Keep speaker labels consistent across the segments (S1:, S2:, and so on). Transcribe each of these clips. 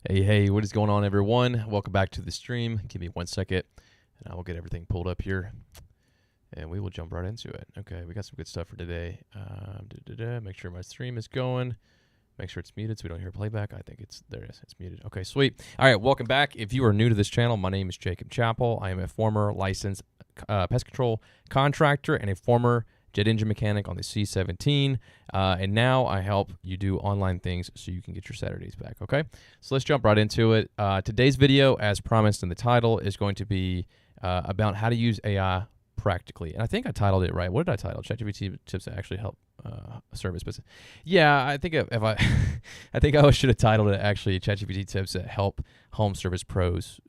S1: Hey, what is going on, everyone? Welcome back to the stream. Give me 1 second, and I will get everything pulled up here, and we will jump right into it. Okay, we got some good stuff for today. Make sure my stream is going. Make sure it's muted so we don't hear playback. I think there it is. It's muted. Okay, sweet. All right, welcome back. If you are new to this channel, my name is Jacob Chappell. I am a former licensed pest control contractor and a former jet engine mechanic on the C-17, and now I help you do online things so you can get your Saturdays back, okay? So let's jump right into it. Today's video, as promised in the title, is going to be about how to use AI practically. And I think I titled it right. What did I title? ChatGPT tips that actually help service business. Yeah, I think if I I think I should have titled it actually ChatGPT tips that help home service pros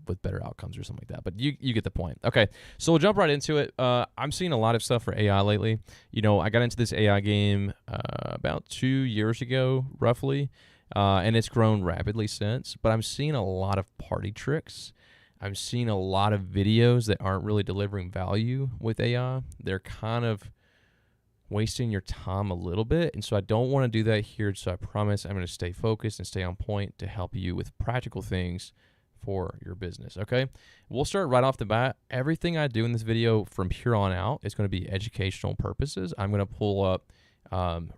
S1: with better outcomes or something like that. But you get the point. Okay, so we'll jump right into it. I'm seeing a lot of stuff for AI lately. You know, I got into this AI game about 2 years ago, roughly, and it's grown rapidly since. But I'm seeing a lot of party tricks. I'm seeing a lot of videos that aren't really delivering value with AI. They're kind of wasting your time a little bit, and so I don't want to do that here. So I promise I'm going to stay focused and stay on point to help you with practical things for your business. Okay, we'll start right off the bat. Everything I do in this video from here on out is going to be educational purposes. I'm going to pull up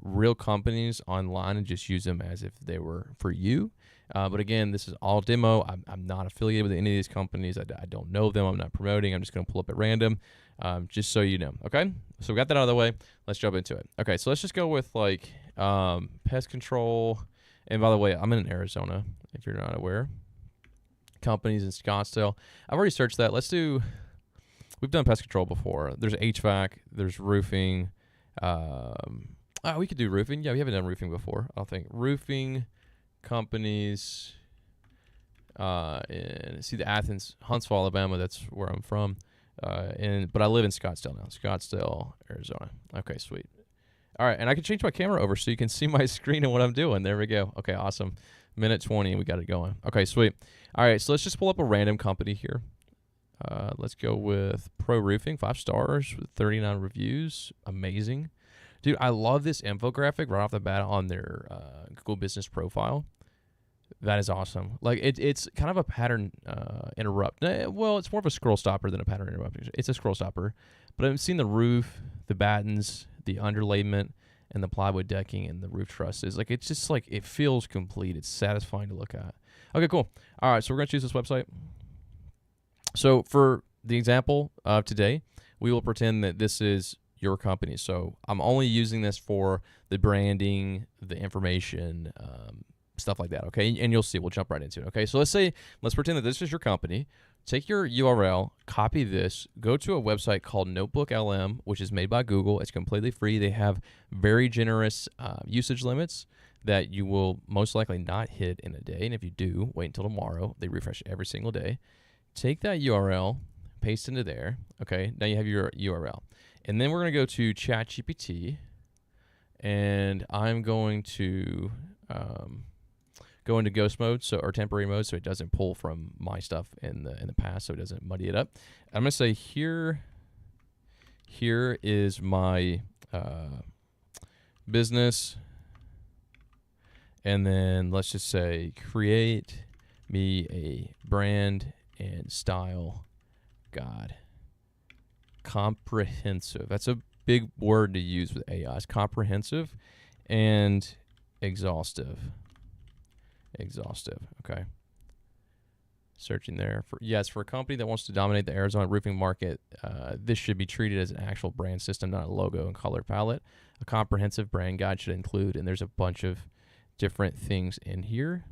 S1: real companies online and just use them as if they were for you. But again, this is all demo. I'm not affiliated with any of these companies. I don't know them. I'm not promoting. I'm just going to pull up at random, just so you know. Okay, so we got that out of the way. Let's jump into it. Okay, so let's just go with like pest control. And by the way, I'm in Arizona, if you're not aware. Companies in Scottsdale. I've already searched that. We've done pest control before. There's HVAC. There's roofing. We could do roofing. Yeah, we haven't done roofing before, I don't think. Roofing companies in the Athens, Huntsville, Alabama. That's where I'm from. But I live in Scottsdale now. Scottsdale, Arizona. Okay, sweet. All right, and I can change my camera over so you can see my screen and what I'm doing. There we go. Okay, awesome. Minute 20, and we got it going. Okay, sweet. All right, so let's just pull up a random company here. Let's go with Pro Roofing, 5 stars with 39 reviews. Amazing. Dude, I love this infographic right off the bat on their Google Business profile. That is awesome. Like, it's kind of a pattern interrupt. Well, it's more of a scroll stopper than a pattern interrupt. It's a scroll stopper. But I've seen the roof, the battens, the underlayment, and the plywood decking and the roof trusses. Like, it's just like, it feels complete. It's satisfying to look at. Okay, cool. All right, so we're going to choose this website. So for the example of today, we will pretend that this is your company. So I'm only using this for the branding, the information, stuff like that, okay? And you'll see, we'll jump right into it, okay? So let's pretend that this is your company. Take your URL, copy this, go to a website called Notebook LM, which is made by Google. It's completely free. They have very generous usage limits that you will most likely not hit in a day. And if you do, wait until tomorrow. They refresh every single day. Take that URL, paste into there, okay? Now you have your URL. And then we're going to go to ChatGPT, and I'm going to go into ghost mode, or temporary mode, so it doesn't pull from my stuff in the past, so it doesn't muddy it up. I'm going to say here is my business, and then let's just say create me a brand and style guide. Comprehensive. That's a big word to use with AI. It's comprehensive and exhaustive. Okay. Searching there for, yes, for a company that wants to dominate the Arizona roofing market, this should be treated as an actual brand system, not a logo and color palette. A comprehensive brand guide should include, and there's a bunch of different things in here.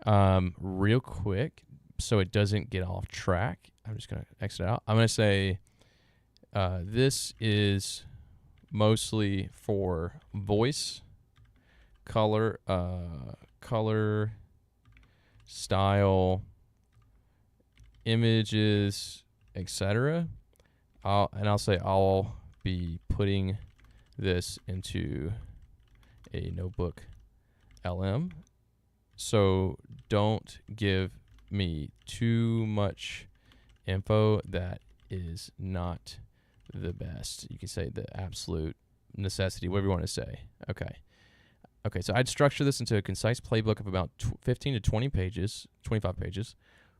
S1: Real quick, so it doesn't get off track, I'm just going to exit out. I'm going to say this is mostly for voice, color, style, images, etc. I'll say I'll be putting this into a Notebook LM. So don't give me too much info that is not the best. You can say the absolute necessity, whatever you want to say. Okay. Okay, so I'd structure this into a concise playbook of about 15 to 20 pages, 25 pages,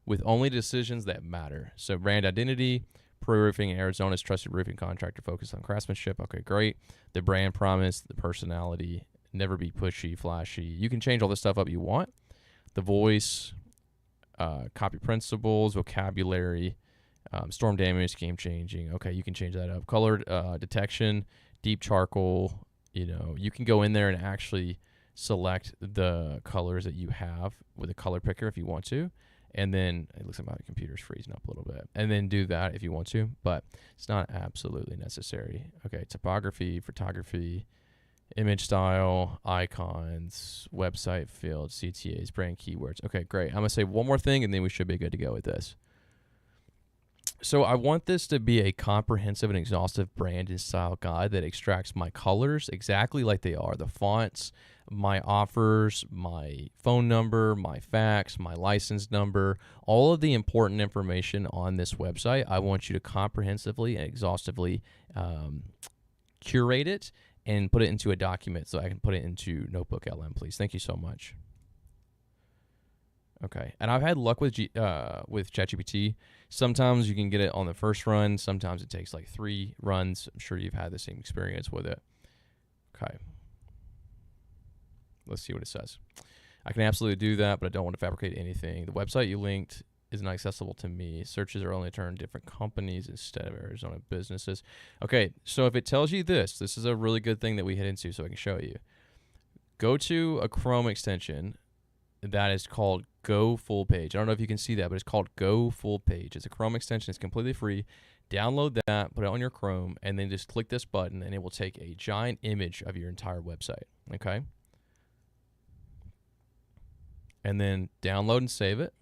S1: with only decisions that matter. So brand identity, Pro Roofing, Arizona's trusted roofing contractor focused on craftsmanship. Okay, great. The brand promise, the personality, never be pushy, flashy. You can change all this stuff up you want. The voice, copy principles, vocabulary, storm damage, game changing. Okay, you can change that up. Color detection, deep charcoal. You know, you can go in there and actually select the colors that you have with a color picker if you want to. And then it looks like my computer's freezing up a little bit. And then do that if you want to, but it's not absolutely necessary. Okay, typography, photography, image style, icons, website fields, CTAs, brand keywords. Okay, great. I'm going to say one more thing and then we should be good to go with this. So I want this to be a comprehensive and exhaustive brand and style guide that extracts my colors exactly like they are. The fonts, my offers, my phone number, my fax, my license number, all of the important information on this website. I want you to comprehensively and exhaustively curate it and put it into a document so I can put it into Notebook LM, please. Thank you so much. Okay, and I've had luck with ChatGPT. Sometimes you can get it on the first run. Sometimes it takes like 3 runs. I'm sure you've had the same experience with it. Okay. Let's see what it says. I can absolutely do that, but I don't want to fabricate anything. The website you linked is not accessible to me. Searches are only turned different companies instead of Arizona businesses. Okay, so if it tells you this is a really good thing that we hit into so I can show you. Go to a Chrome extension that is called Go Full Page. I don't know if you can see that, but it's called Go Full Page. It's a Chrome extension. It's completely free. Download that, put it on your Chrome, and then just click this button, and it will take a giant image of your entire website. Okay? And then download and save it.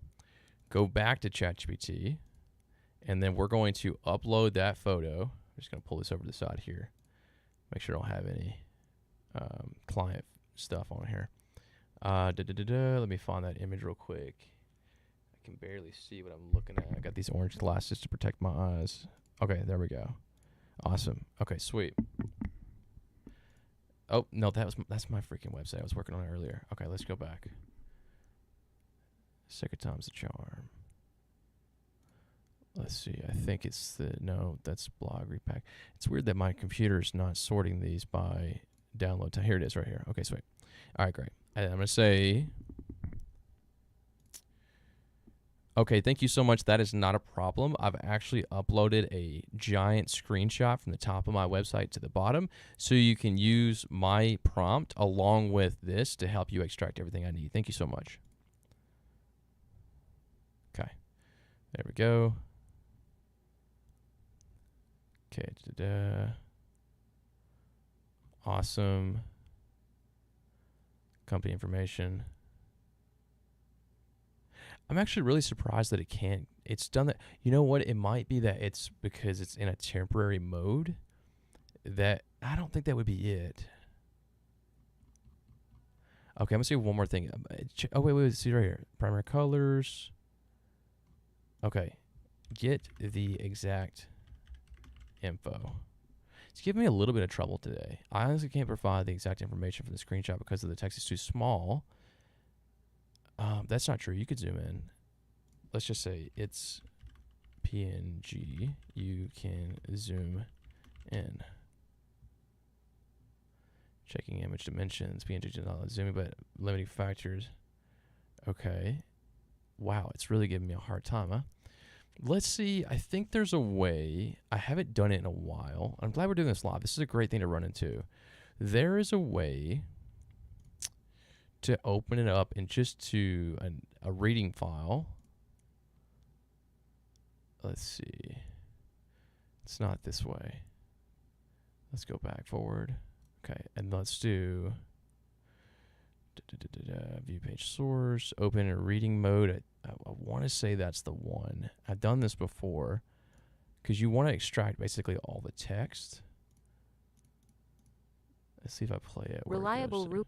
S1: Go back to ChatGPT, and then we're going to upload that photo. I'm just going to pull this over to the side here. Make sure I don't have any client stuff on here. Let me find that image real quick. I can barely see what I'm looking at. I got these orange glasses to protect my eyes. Okay, there we go. Awesome. Okay, sweet. Oh, no, that's my freaking website. I was working on it earlier. Okay, let's go back. Second time's the charm. Let's see. I think it's no, that's blog repack. It's weird that my computer's not sorting these by download time. Here it is right here. Okay, sweet. All right, great. And I'm going to say, okay, thank you so much. That is not a problem. I've actually uploaded a giant screenshot from the top of my website to the bottom, so you can use my prompt along with this to help you extract everything I need. Thank you so much. Okay, there we go. Okay, awesome. Company information. I'm actually really surprised that it's done that. You know what? It might be that it's because it's in a temporary mode. That I don't think that would be it. Okay, I'm gonna say one more thing. Oh wait, see right here. Primary colors. Okay, get the exact info. It's giving me a little bit of trouble today. I honestly can't provide the exact information from the screenshot because the text is too small. That's not true. You could zoom in. Let's just say it's PNG. You can zoom in. Checking image dimensions. PNG does not zoom in, but limiting factors. Okay. Wow, it's really giving me a hard time, huh? Let's see. I think there's a way. I haven't done it in a while. I'm glad we're doing this live. This is a great thing to run into. There is a way to open it up and just to a reading file. Let's see. It's not this way. Let's go back forward. Okay, and let's do view page source, open in reading mode. I want to say that's the one. I've done this before because you want to extract basically all the text. Let's see if I play it.
S2: Reliable root.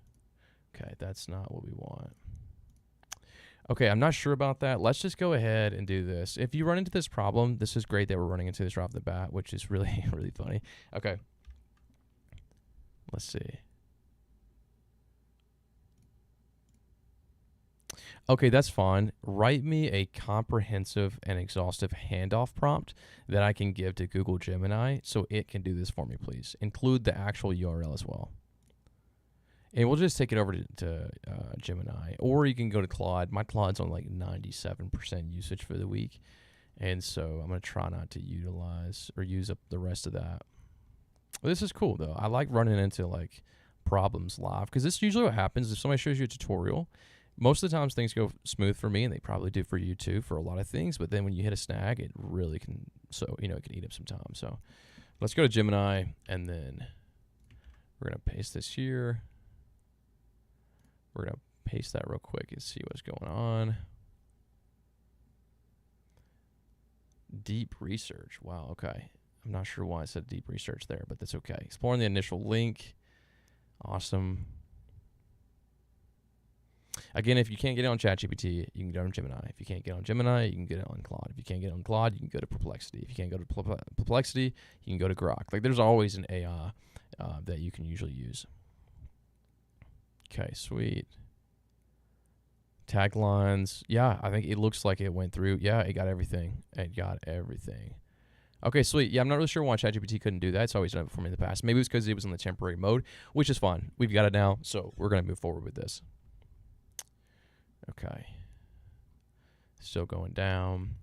S1: Okay, that's not what we want. Okay, I'm not sure about that. Let's just go ahead and do this. If you run into this problem, this is great that we're running into this right off the bat, which is really, really funny. Okay. Let's see. Okay, that's fine. Write me a comprehensive and exhaustive handoff prompt that I can give to Google Gemini so it can do this for me, please. Include the actual URL as well. And we'll just take it over to Gemini. Or you can go to Claude. My Claude's on like 97% usage for the week. And so I'm going to try not to utilize or use up the rest of that. Well, this is cool, though. I like running into like problems live because this is usually what happens if somebody shows you a tutorial. Most of the times things go smooth for me, and they probably do for you too for a lot of things. But then when you hit a snag, it really can. So it can eat up some time. So let's go to Gemini, and then we're gonna paste this here. We're gonna paste that real quick and see what's going on. Deep research. Wow. Okay. I'm not sure why I said deep research there, but that's okay. Exploring the initial link. Awesome. Again, if you can't get it on ChatGPT, you can go on Gemini. If you can't get on Gemini, you can get it on Claude. If you can't get it on Claude, you can go to Perplexity. If you can't go to Perplexity, you can go to Grok. Like, there's always an AI that you can usually use. Okay, sweet. Taglines. Yeah, I think it looks like it went through. Yeah, it got everything. It got everything. Okay, sweet. Yeah, I'm not really sure why ChatGPT couldn't do that. It's always done it for me in the past. Maybe it's because it was in the temporary mode, which is fine. We've got it now, so we're going to move forward with this. Okay. Still going down.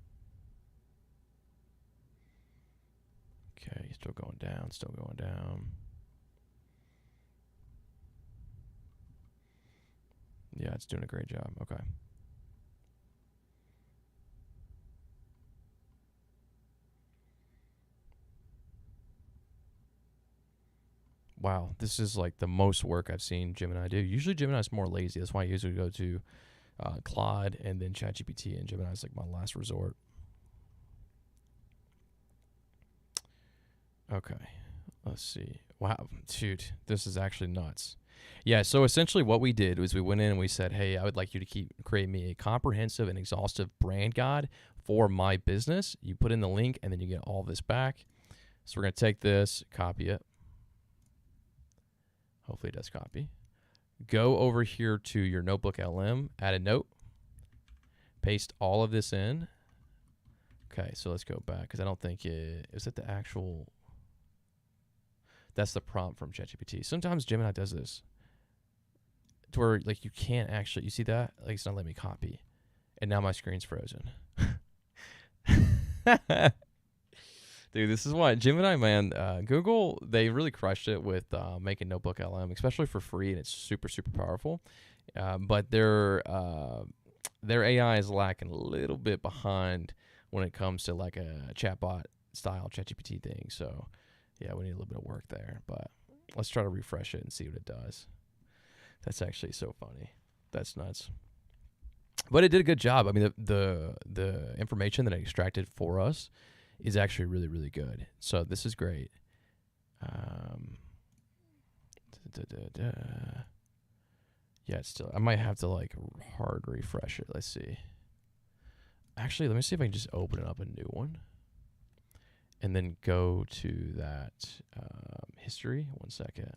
S1: Okay, still going down, still going down. Yeah, it's doing a great job. Okay. Wow, this is like the most work I've seen Gemini do. Usually Gemini's more lazy. That's why I usually go to Claude and then ChatGPT, and Gemini's like my last resort. Okay, let's see. Wow, shoot, this is actually nuts. Yeah, so essentially what we did was we went in and we said, hey, I would like you to create me a comprehensive and exhaustive brand guide for my business. You put in the link, and then you get all this back. So we're going to take this, copy it. Hopefully it does copy. Go over here to your Notebook LM, add a note, paste all of this in. Okay, so let's go back because I don't think is it the actual. That's the prompt from ChatGPT. Sometimes Gemini does this to where like you can't actually. You see that? Like it's not letting me copy, and now my screen's frozen. Dude, this is why Gemini, man, Google, they really crushed it with making Notebook LM, especially for free, and it's super, super powerful. But their AI is lacking a little bit behind when it comes to like a chatbot style ChatGPT thing. So, yeah, we need a little bit of work there. But let's try to refresh it and see what it does. That's actually so funny. That's nuts. But it did a good job. I mean, the information that it extracted for us is actually really, really good. So this is great. Yeah, it's still, I might have to like hard refresh it. Let's see. Actually, let me see if I can just open up a new one and then go to that history. 1 second.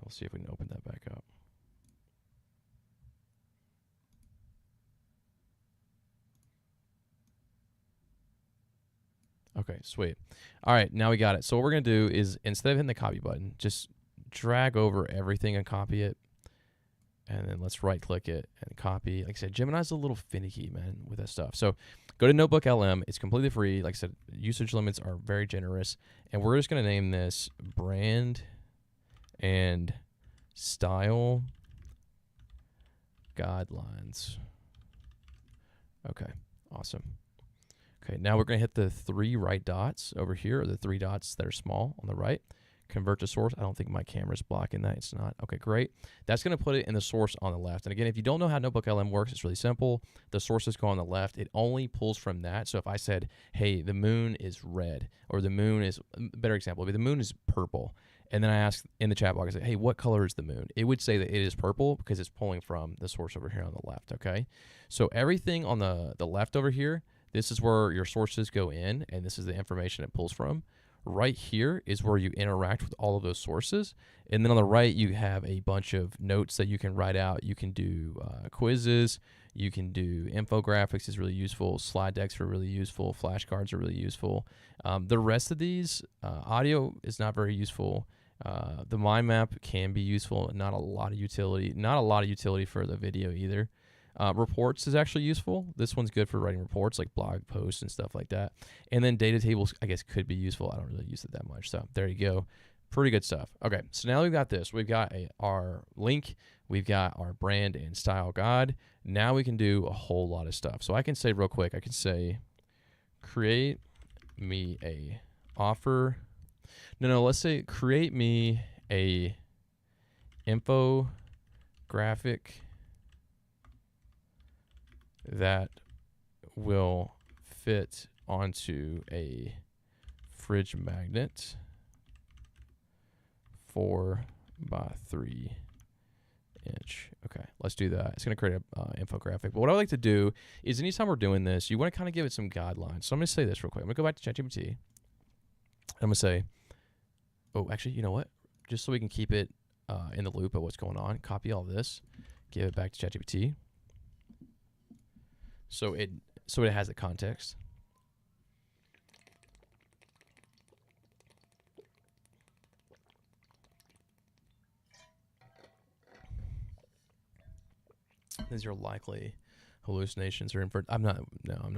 S1: We'll see if we can open that back up. Okay, sweet. All right, now we got it. So what we're going to do is instead of hitting the copy button, just drag over everything and copy it. And then let's right-click it and copy. Like I said, Gemini's a little finicky, man, with that stuff. So go to Notebook LM. It's completely free. Like I said, usage limits are very generous. And we're just going to name this Brand and Style Guidelines. Okay, awesome. Okay, now we're going to hit the 3 right dots over here, or the 3 dots that are small on the right. Convert to source. I don't think my camera's blocking that. It's not. Okay, great. That's going to put it in the source on the left. And again, if you don't know how Notebook LM works, it's really simple. The sources go on the left. It only pulls from that. So if I said, hey, the moon is red, or the moon is, better example, the moon is purple, and then I asked in the chat box, I say, hey, what color is the moon? It would say that it is purple because it's pulling from the source over here on the left, okay? So everything on the left over here, this is where your sources go in, and this is the information it pulls from. right here is where you interact with all of those sources. And then on the right, you have a bunch of notes that you can write out. You can do quizzes. You can do infographics is really useful. Slide decks are really useful. Flashcards are really useful. The rest of these, audio is not very useful. The mind map can be useful. Not a lot of utility. Not a lot of utility for the video either. Reports is actually useful. This one's good for writing reports like blog posts and stuff like that. And then data tables, I guess, could be useful. I don't really use it that much. So there you go. Pretty good stuff. Okay, so now we've got this. We've got our link. We've got our brand and style guide. Now we can do a whole lot of stuff. So I can say real quick, I can say, create me a offer. No, let's say create me a infographic that will fit onto a fridge magnet 4x3 inch. Okay, let's do that. It's going to create an infographic. But what I like to do is anytime we're doing this, you want to kind of give it some guidelines. So I'm going to say this real quick. I'm going to go back to ChatGPT. I'm going to say, oh, actually, you know what? Just so we can keep it in the loop of what's going on, copy all this, give it back to ChatGPT. So it has the context. These are likely hallucinations or inferred. I'm not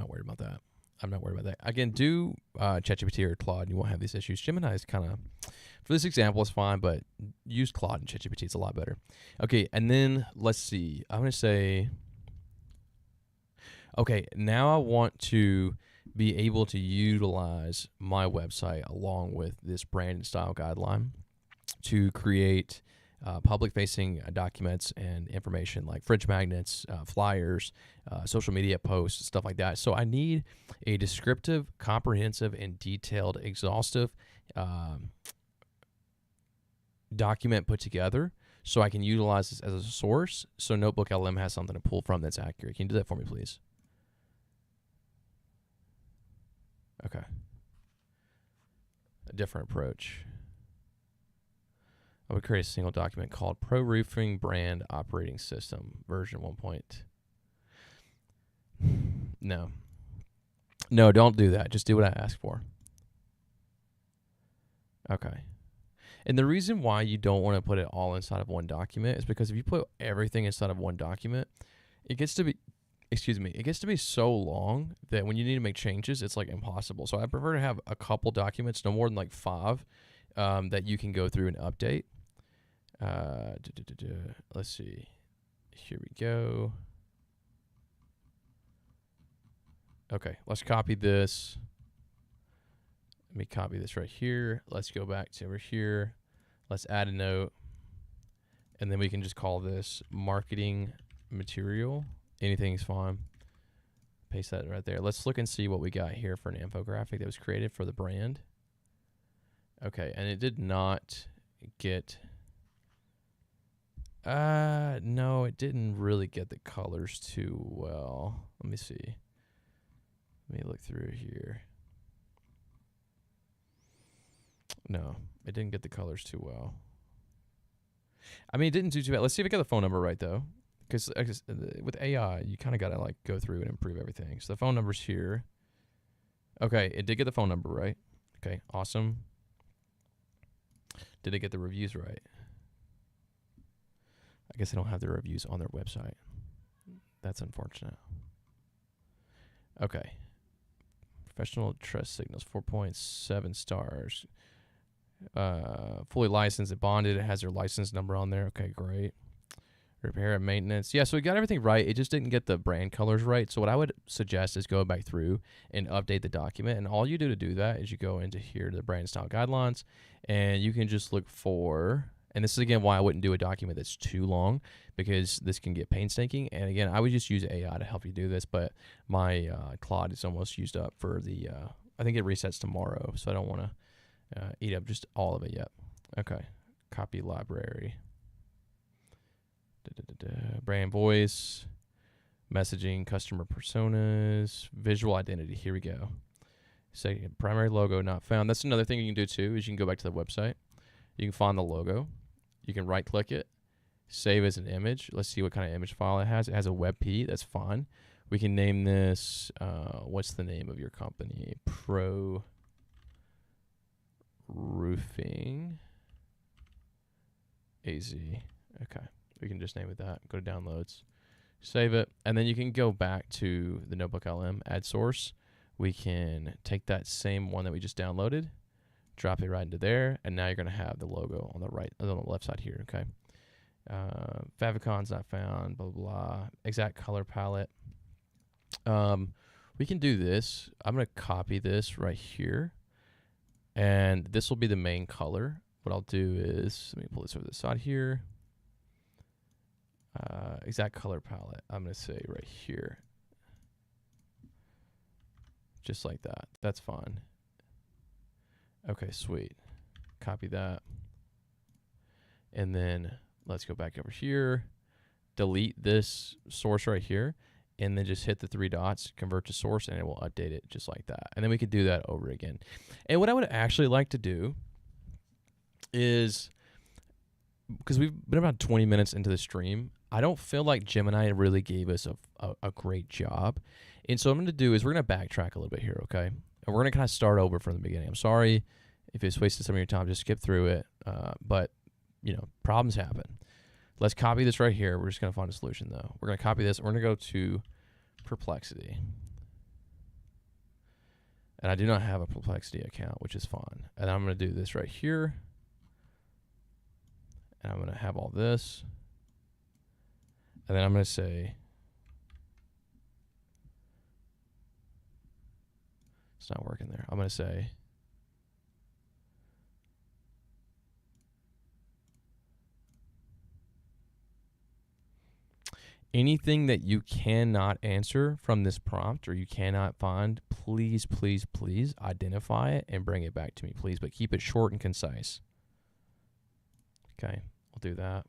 S1: worried about that. I'm not worried about that. Again, do ChatGPT or Claude, and you won't have these issues. Gemini is kind of, for this example, it's fine, but use Claude and ChatGPT. It's a lot better. Okay, and then let's see. I'm going to say, okay, now I want to be able to utilize my website along with this brand and style guideline to create public-facing documents and information like fridge magnets, flyers, social media posts, stuff like that. So I need a descriptive, comprehensive, and detailed, exhaustive document put together so I can utilize this as a source so Notebook LM has something to pull from that's accurate. Can you do that for me, please? Okay. A different approach. I would create a single document called Pro Roofing Brand Operating System version 1. No, don't do that. Just do what I asked for. Okay. And the reason why you don't want to put it all inside of one document is because if you put everything inside of one document, it gets to be, it gets to be so long that when you need to make changes, it's like impossible. So I prefer to have a couple documents, no more than like 5, that you can go through and update. Let's see. Here we go. Okay, let's copy this. Let me copy this right here. Let's go back to over here. Let's add a note. And then we can just call this marketing material. Anything's fine. Paste that right there. Let's look and see what we got here for an infographic that was created for the brand. Okay, and it did not get... no, it didn't really get the colors too well. Let me see. Let me look through here. No, it didn't get the colors too well. I mean, it didn't do too bad. Let's see if I got the phone number right, though. Because with AI, you kind of got to, like, go through and improve everything. So the phone number's here. Okay, it did get the phone number right. Okay, awesome. Did it get the reviews right? I guess they don't have the reviews on their website. That's unfortunate. Okay. Professional trust signals, 4.7 stars. Fully licensed and bonded. It has their license number on there. Okay, great. Repair and maintenance. Yeah, so we got everything right. It just didn't get the brand colors right. So what I would suggest is go back through and update the document. And all you do to do that is you go into here to the brand style guidelines, and you can just look for... And this is, again, why I wouldn't do a document that's too long, because this can get painstaking. And, again, I would just use AI to help you do this, but my Claude is almost used up for the I think it resets tomorrow, so I don't want to eat up just all of it yet. Okay. Copy library. Brand voice, messaging, customer personas, visual identity. Here we go. Say primary logo not found. That's another thing you can do too, is you can go back to the website. You can find the logo. You can right click it, save as an image. Let's see what kind of image file it has. It has a WebP. That's fine. We can name this, what's the name of your company? Pro Roofing AZ. Okay. We can just name it that. Go to downloads. Save it. And then you can go back to the Notebook LM, add source. We can take that same one that we just downloaded, drop it right into there, and now you're going to have the logo on the right, on the left side here, okay? Favicons not found, blah, blah, blah. Exact color palette. We can do this. I'm going to copy this right here, and this will be the main color. What I'll do is, let me pull this over the side here. Exact color palette. I'm going to say right here. Just like that. That's fine. Okay, sweet. Copy that. And then let's go back over here. Delete this source right here. And then just hit the 3 dots, convert to source, and it will update it just like that. And then we could do that over again. And what I would actually like to do is, because we've been about 20 minutes into the stream, I don't feel like Gemini really gave us a great job. And so what I'm going to do is we're going to backtrack a little bit here, okay? And we're going to kind of start over from the beginning. I'm sorry if it's wasted some of your time. Just skip through it. But, you know, problems happen. Let's copy this right here. We're just going to find a solution, though. We're going to copy this. And we're going to go to Perplexity. And I do not have a Perplexity account, which is fine. And I'm going to do this right here. And I'm going to have all this. And then I'm going to say, it's not working there. I'm going to say, anything that you cannot answer from this prompt or you cannot find, please, please, please identify it and bring it back to me, please. But keep it short and concise. Okay, I'll do that.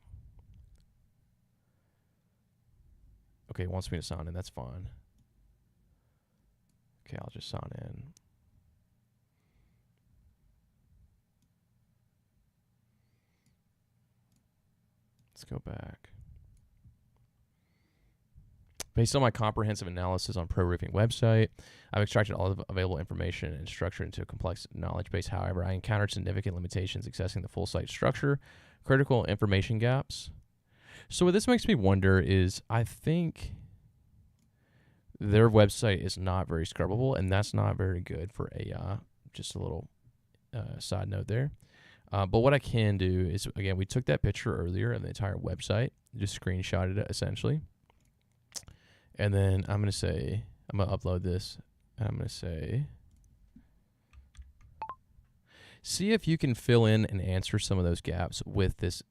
S1: Okay, it wants me to sign in. That's fine. Okay, I'll just sign in. Let's go back. Based on my comprehensive analysis on Pro Roofing website, I've extracted all of available information and structured into a complex knowledge base. However, I encountered significant limitations accessing the full site structure, critical information gaps. So what this makes me wonder is, I think their website is not very scrubbable, and that's not very good for AI. Just a little side note there. But what I can do is, again, we took that picture earlier of the entire website, just screenshotted it essentially. And then I'm going to say, I'm going to upload this, and I'm going to say, see if you can fill in and answer some of those gaps with this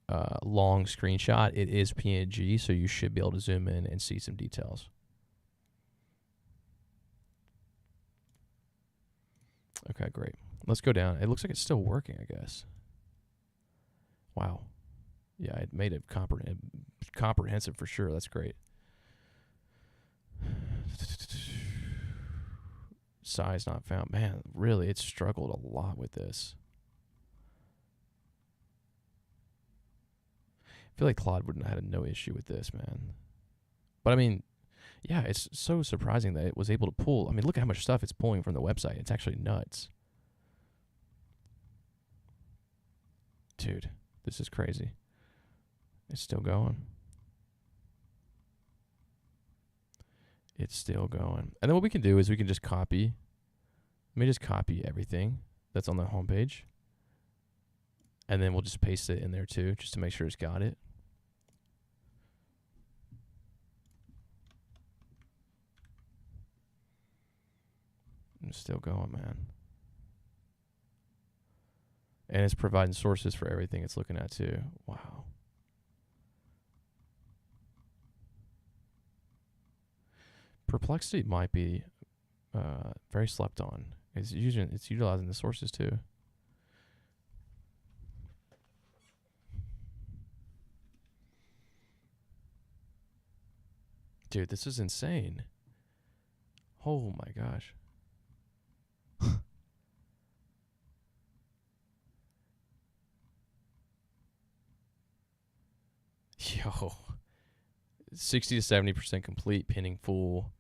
S1: long screenshot. It is PNG, so you should be able to zoom in and see some details. Okay, great. Let's go down. It looks like it's still working, I guess. Wow. Yeah, it made it comprehensive for sure. That's great. Size not found. Man, really, it's struggled a lot with this. I feel like Claude wouldn't have had no issue with this, man. But I mean, yeah, it's so surprising that it was able to pull. I mean, look at how much stuff it's pulling from the website. It's actually nuts. Dude, this is crazy. It's still going. It's still going. And then what we can do is we can just copy. Let me just copy everything that's on the homepage. And then we'll just paste it in there too, just to make sure it's got it. It's still going, man. And it's providing sources for everything it's looking at too. Wow. Perplexity might be very slept on. It's utilizing the sources too. Dude, this is insane. Oh my gosh. Yo, 60 to 70% complete, pending full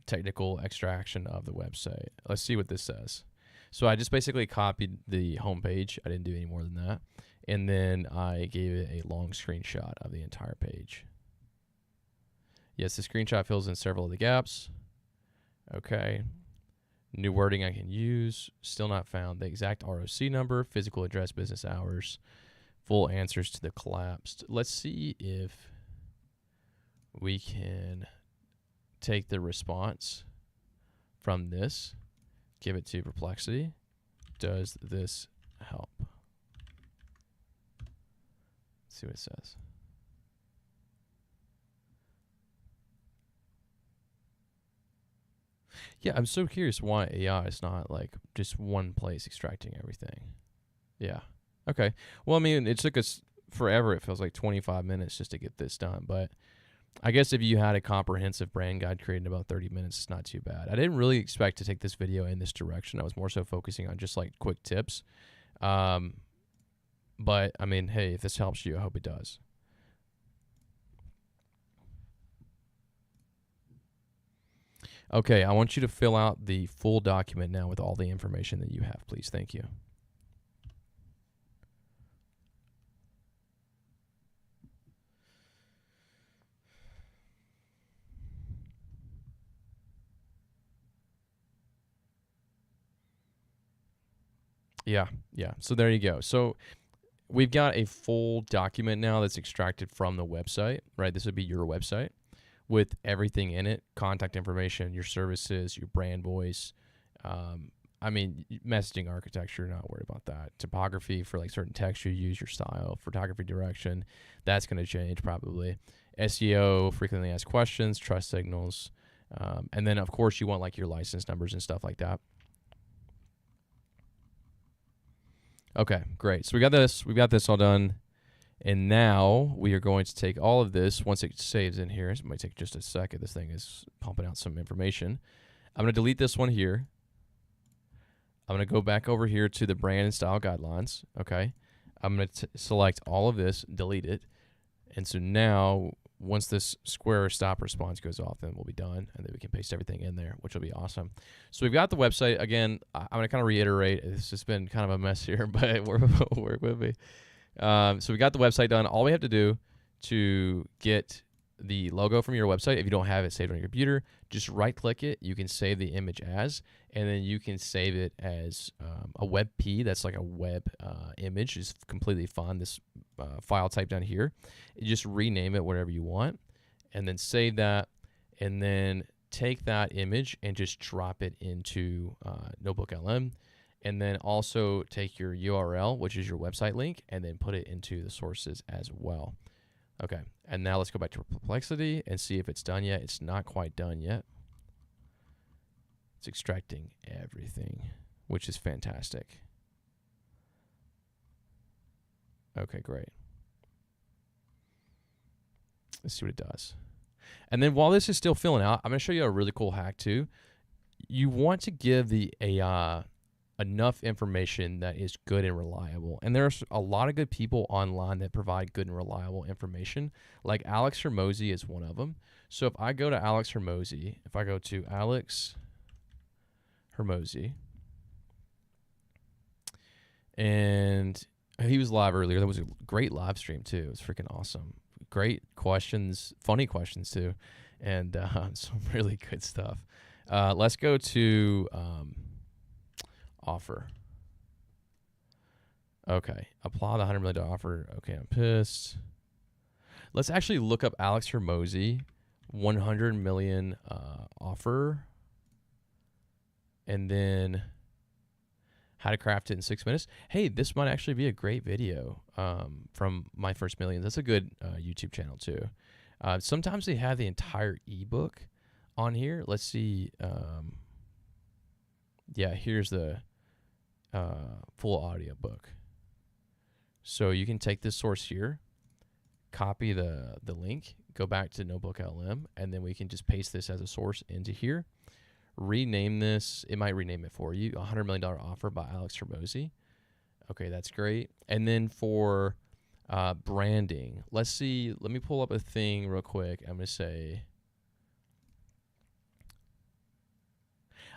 S1: technical extraction of the website. Let's see what this says. So I just basically copied the homepage. I didn't do any more than that. And then I gave it a long screenshot of the entire page. Yes, the screenshot fills in several of the gaps. Okay. New wording I can use. Still not found. The exact ROC number, physical address, business hours, full answers to the collapsed. Let's see if we can take the response from this, give it to Perplexity. Does this help? Let's see what it says. Yeah, I'm so curious why AI is not like just one place extracting everything. Yeah. Okay. Well, I mean, it took us forever. It feels like 25 minutes just to get this done. But I guess if you had a comprehensive brand guide created in about 30 minutes, it's not too bad. I didn't really expect to take this video in this direction. I was more so focusing on just like quick tips. But I mean, hey, if this helps you, I hope it does. Okay, I want you to fill out the full document now with all the information that you have, please. Thank you. Yeah. So there you go. So we've got a full document now that's extracted from the website, right? This would be your website with everything in it, contact information, your services, your brand voice. I mean, messaging architecture, not worried about that. Typography for like certain text you use, your style, photography direction, that's going to change probably. SEO, frequently asked questions, trust signals. And then, of course, you want like your license numbers and stuff like that. Okay, great. So we got this all done. And now we are going to take all of this, once it saves in here, it might take just a second. This thing is pumping out some information. I'm going to delete this one here. I'm going to go back over here to the brand and style guidelines. Okay. I'm going to select all of this, delete it. And so now, once this square stop response goes off, then we'll be done. And then we can paste everything in there, which will be awesome. So we've got the website. Again, I'm going to kind of reiterate. It's just been kind of a mess here, but work with me. So we got the website done. All we have to do to get the logo from your website, if you don't have it saved on your computer, just right click it. You can save the image as, and then you can save it as a WebP. That's like a web image. It's completely fine. This file type down here, you just rename it whatever you want, and then save that, and then take that image and just drop it into Notebook LM. And then also take your URL, which is your website link, and then put it into the sources as well. Okay, and now let's go back to Perplexity and see if it's done yet. It's not quite done yet. It's extracting everything, which is fantastic. Okay, great. Let's see what it does. And then while this is still filling out, I'm going to show you a really cool hack too. You want to give the AI enough information that is good and reliable. And there's a lot of good people online that provide good and reliable information. Like Alex Hermosi is one of them. So if I go to Alex Hermosi, if I go to Alex Hermosi, and he was live earlier. That was a great live stream too. It was freaking awesome. Great questions, funny questions too, and some really good stuff. Let's go to offer. Okay, apply the $100 million offer. Okay, I'm pissed. Let's actually look up Alex Hermosi, 100 million offer, and then how to craft it in 6 minutes. Hey, this might actually be a great video from My First Million. That's a good YouTube channel too. Sometimes they have the entire ebook on here. Let's see. Yeah, here's the full audio book. So you can take this source here, copy the link, go back to Notebook LM, and then we can just paste this as a source into here. Rename this. It might rename it for you. $100 million offer by Alex Hermosi. Okay, that's great. And then for Branding. Let's see. Let me pull up a thing real quick. I'm going to say,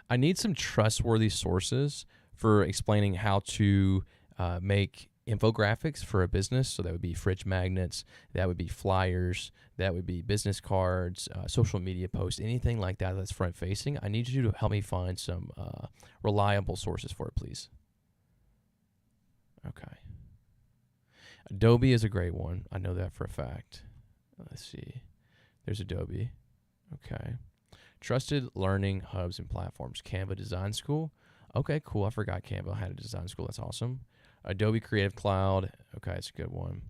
S1: I need some trustworthy sources for explaining how to make infographics for a business. So that would be fridge magnets, that would be flyers, that would be business cards, social media posts, anything like that that's front facing. I need you to help me find some reliable sources for it, please. Okay. Adobe is a great one. I know that for a fact. Let's see. There's Adobe. Okay. Trusted learning hubs and platforms. Canva Design School. Okay, cool. I forgot Canva had a design school. That's awesome. Adobe Creative Cloud. Okay, it's a good one.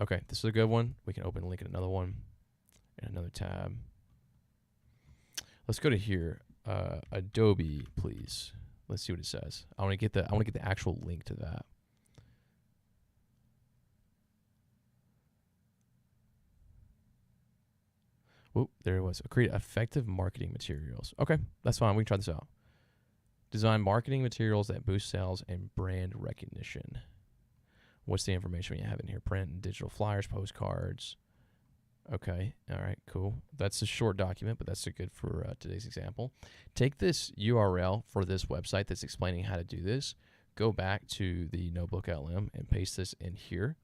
S1: Okay, this is a good one. We can open a link in another one in another tab. Let's go to here. Adobe, please. Let's see what it says. I want to get the actual link to that. Whoop, there it was. Create effective marketing materials. Okay, that's fine. We can try this out. Design marketing materials that boost sales and brand recognition. What's the information we have in here? Print and digital flyers, postcards. Okay, all right, cool. That's a short document, but that's good for today's example. Take this URL for this website that's explaining how to do this. Go back to the Notebook LM and paste this in here.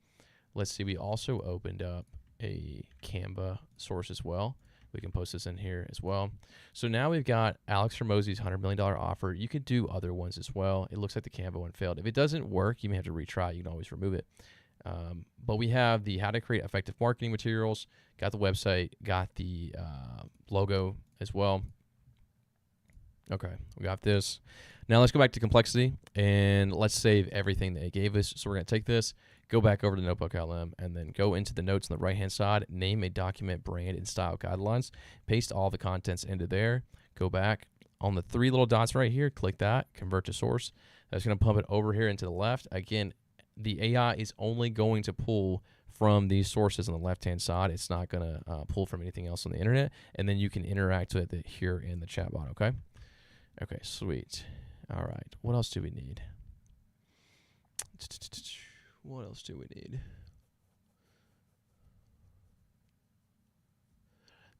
S1: Let's see, we also opened up a Canva source as well. We can post this in here as well. So now we've got Alex Hormozi's $100 million offer. You could do other ones as well. It looks like the Canva one failed. If it doesn't work, you may have to retry. You can always remove it. But we have the how to create effective marketing materials, got the website, got the logo as well. Okay, we got this. Now let's go back to complexity and let's save everything they gave us. So we're going to take this, go back over to Notebook LM, and then go into the notes on the right-hand side, name a document, brand, and style guidelines, paste all the contents into there, go back on the three little dots right here, click that, convert to source. That's going to pump it over here into the left. Again, the AI is only going to pull from these sources on the left-hand side. It's not going to pull from anything else on the internet, and then you can interact with it here in the chatbot, okay? Okay, sweet. All right, what else do we need? What else do we need?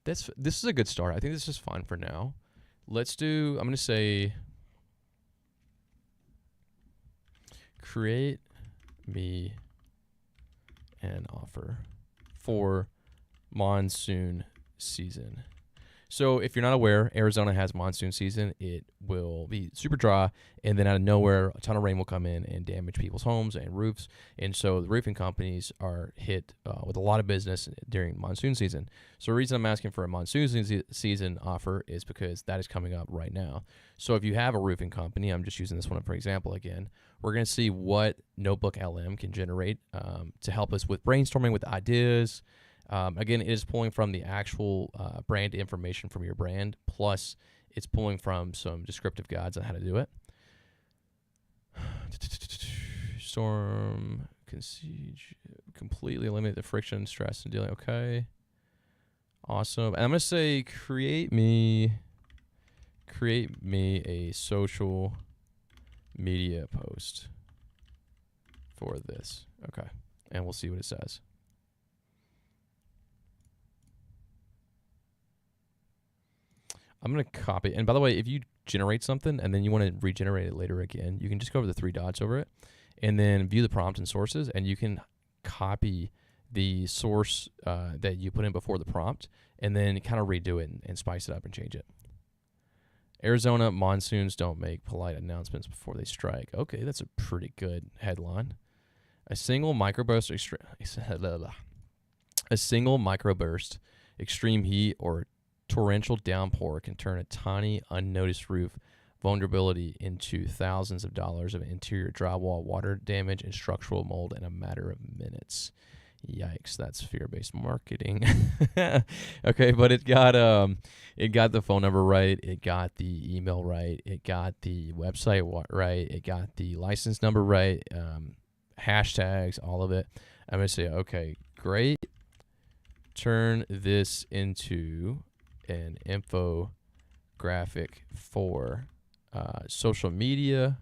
S1: This is a good start. I think this is fine for now. Let's do, I'm going to say, create me an offer for monsoon season. So if you're not aware, Arizona has monsoon season. It will be super dry, and then out of nowhere, a ton of rain will come in and damage people's homes and roofs. And so the roofing companies are hit with a lot of business during monsoon season. So the reason I'm asking for a monsoon season offer is because that is coming up right now. So if you have a roofing company, I'm just using this one for example again, we're going to see what Notebook LM can generate to help us with brainstorming with ideas. Again, it is pulling from the actual brand information from your brand, plus it's pulling from some descriptive guides on how to do it. Storm, Consiege, completely eliminate the friction, stress, and dealing. Okay. Awesome. And I'm going to say create me a social media post for this. Okay. And we'll see what it says. I'm going to copy. And by the way, if you generate something and then you want to regenerate it later again, you can just go over the three dots over it and then view the prompt and sources, and you can copy the source that you put in before the prompt and then kind of redo it and spice it up and change it. Arizona monsoons don't make polite announcements before they strike. Okay, that's a pretty good headline. A single microburst extreme heat or torrential downpour can turn a tiny, unnoticed roof vulnerability into thousands of dollars of interior drywall, water damage, and structural mold in a matter of minutes. Yikes, that's fear-based marketing. Okay, but it got the phone number right, it got the email right, it got the website right, it got the license number right, hashtags, all of it. I'm going to say, okay, great. Turn this into an infographic for social media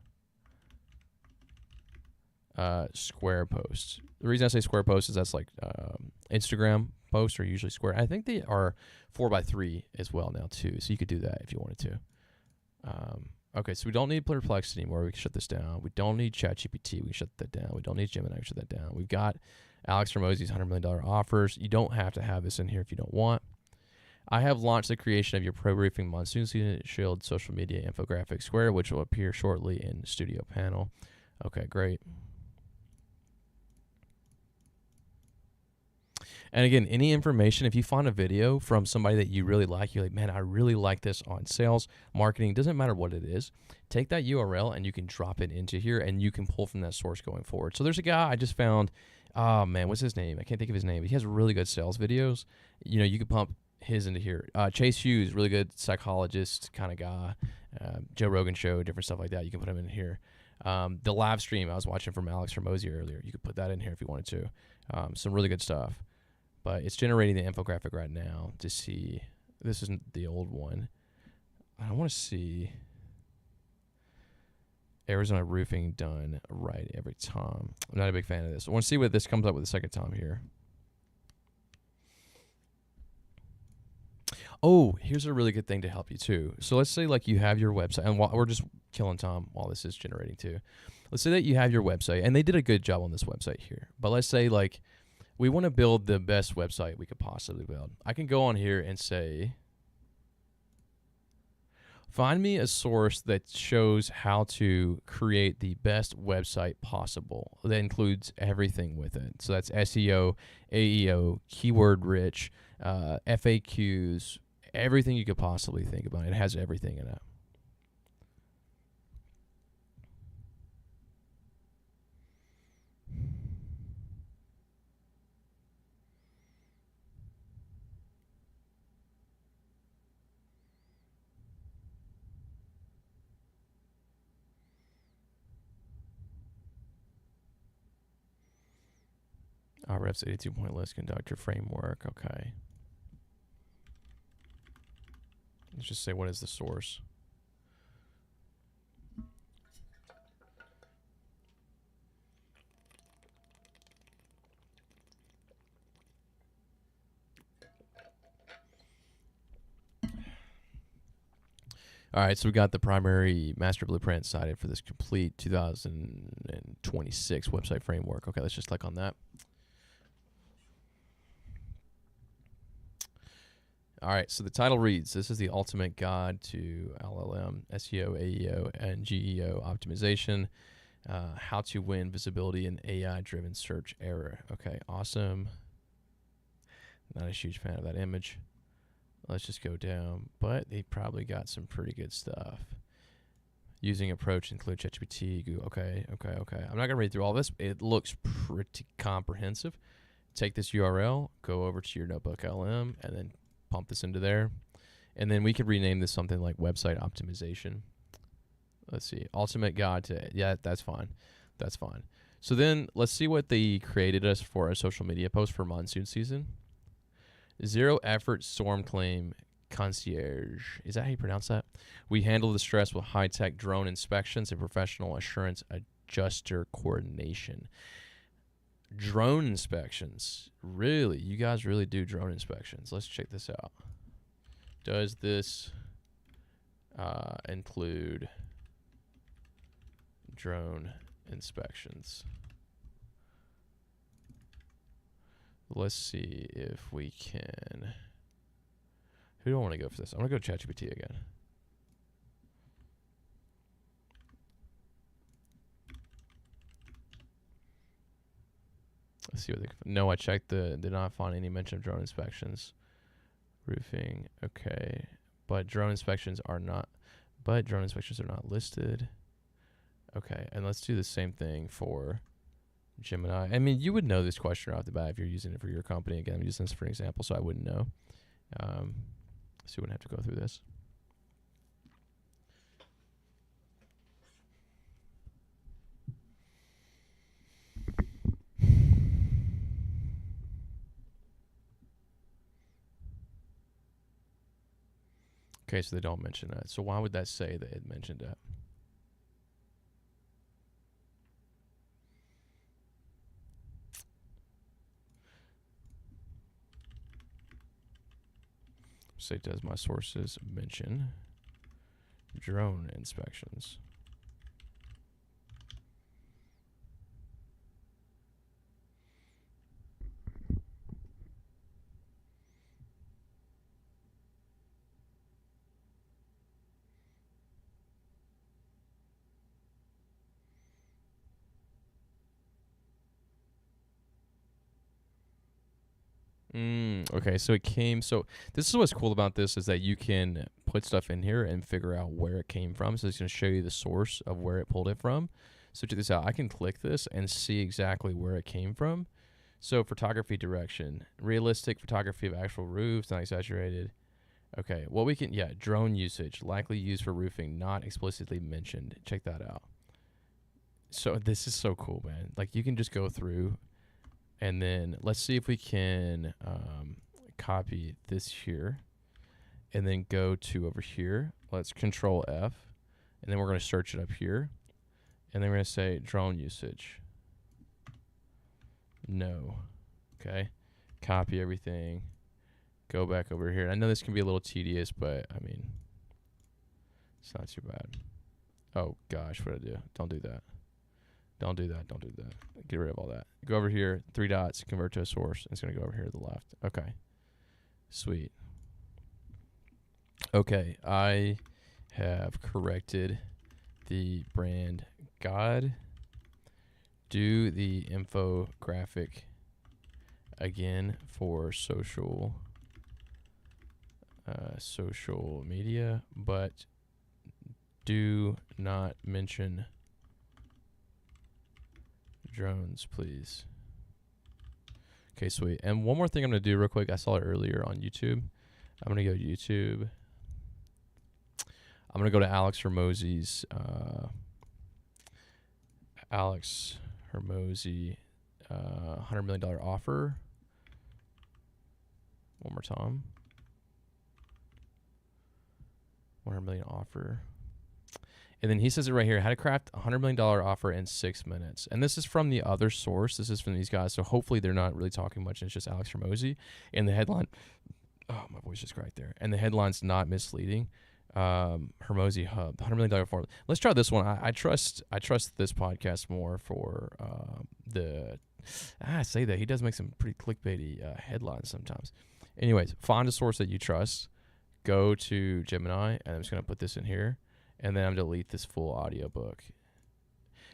S1: square posts. The reason I say square posts is that's like Instagram posts are usually square. I think they are 4x3 as well now too, so you could do that if you wanted to. Okay, so we don't need Perplexity anymore. We can shut this down. We don't need ChatGPT. We can shut that down. We don't need Gemini. We can shut that down. We've got Alex Hormozi's $100 million offers. You don't have to have this in here if you don't want. I have launched the creation of your pro roofing monsoon season shield social media infographic square, which will appear shortly in Studio Panel. Okay, great. And again, any information, if you find a video from somebody that you really like, you're like, man, I really like this on sales, marketing, doesn't matter what it is, take that URL and you can drop it into here and you can pull from that source going forward. So there's a guy I just found, oh man, what's his name? I can't think of his name, but he has really good sales videos. You know, you could pump his into here. Chase Hughes, really good psychologist kind of guy. Joe Rogan show, different stuff like that. You can put him in here. The live stream I was watching from Alex Hormozi earlier, you could put that in here if you wanted to. Some really good stuff. But it's generating the infographic right now to see. This isn't the old one. I want to see Arizona roofing done right every time. I'm not a big fan of this. I want to see what this comes up with the second time here. Oh, here's a really good thing to help you too. So let's say like you have your website, and we're just killing time while this is generating too. Let's say that you have your website, and they did a good job on this website here. But let's say like we want to build the best website we could possibly build. I can go on here and say, find me a source that shows how to create the best website possible. That includes everything with it. So that's SEO, AEO, keyword rich, FAQs, everything you could possibly think about. It has everything in it. Ref's 82-point list conductor framework. Okay. Let's just say, what is the source? All right, so we got the primary master blueprint cited for this complete 2026 website framework. Okay, let's just click on that. All right, so the title reads, this is the ultimate guide to LLM, SEO, AEO, and GEO optimization, how to win visibility in AI-driven search era. Okay, awesome. Not a huge fan of that image. Let's just go down, but they probably got some pretty good stuff. Using approach include ChatGPT, Google. Okay. I'm not going to read through all this. It looks pretty comprehensive. Take this URL, go over to your Notebook LM, and then pump this into there. And then we could rename this something like website optimization. Let's see. Ultimate guide to, yeah, that's fine. That's fine. So then let's see what they created us for a social media post for monsoon season. Zero effort storm claim concierge. Is that how you pronounce that? We handle the stress with high-tech drone inspections and professional assurance adjuster coordination. Drone inspections. Really? You guys really do drone inspections. Let's check this out. Does this include drone inspections? Let's see if we can. Who do I want to go for this? I'm going to go ChatGPT again. Let's see what they. No, I checked did not find any mention of drone inspections. Roofing, okay, but drone inspections are not listed. Okay, and let's do the same thing for Gemini. I mean, you would know this question right off the bat if you're using it for your company. Again, I'm using this for an example, so I wouldn't know. So you wouldn't have to go through this. Okay, so they don't mention that. So why would that say that it mentioned that? Say, does my sources mention drone inspections? Okay, so this is what's cool about this is that you can put stuff in here and figure out where it came from. So it's going to show you the source of where it pulled it from. So check this out. I can click this and see exactly where it came from. So photography direction, realistic photography of actual roofs, not exaggerated. Okay, well drone usage, likely used for roofing, not explicitly mentioned. Check that out. So this is so cool, man. Like you can just go through. And then let's see if we can copy this here and then go to over here. Let's Control F. And then we're going to search it up here. And then we're going to say drone usage. No. Okay. Copy everything. Go back over here. I know this can be a little tedious, but I mean, it's not too bad. Oh, gosh, what did I do? Don't do that. Don't do that. Don't do that. Get rid of all that. Go over here, 3 dots, convert to a source. It's going to go over here to the left. Okay. Sweet. Okay. I have corrected the brand God. Do the infographic again for social media, but do not mention drones, please. Okay, sweet. And one more thing I'm going to do real quick. I saw it earlier on YouTube. I'm going to go to YouTube. I'm going to go to Alex Hormozy's $100 million offer. One more time. 100 million offer. And then he says it right here, how to craft a $100 million offer in 6 minutes. And this is from the other source. This is from these guys. So hopefully they're not really talking much. It's just Alex Hormozy. And the headline, oh, my voice just cracked there. And the headline's not misleading. Hormozy Hub, the $100 million formula. Let's try this one. I trust this podcast more for I say that. He does make some pretty clickbaity headlines sometimes. Anyways, find a source that you trust. Go to Gemini, and I'm just going to put this in here. And then I'm going to delete this full audiobook.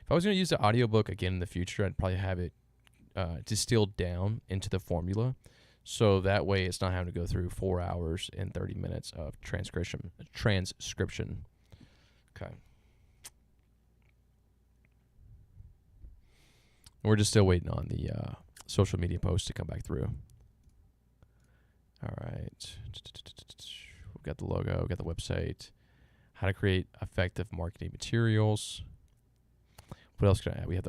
S1: If I was going to use the audiobook again in the future, I'd probably have it distilled down into the formula. So that way it's not having to go through 4 hours and 30 minutes of transcription. Okay. We're just still waiting on the social media post to come back through. All right. We've got the logo, we've got the website. How to create effective marketing materials. What else can I add? We have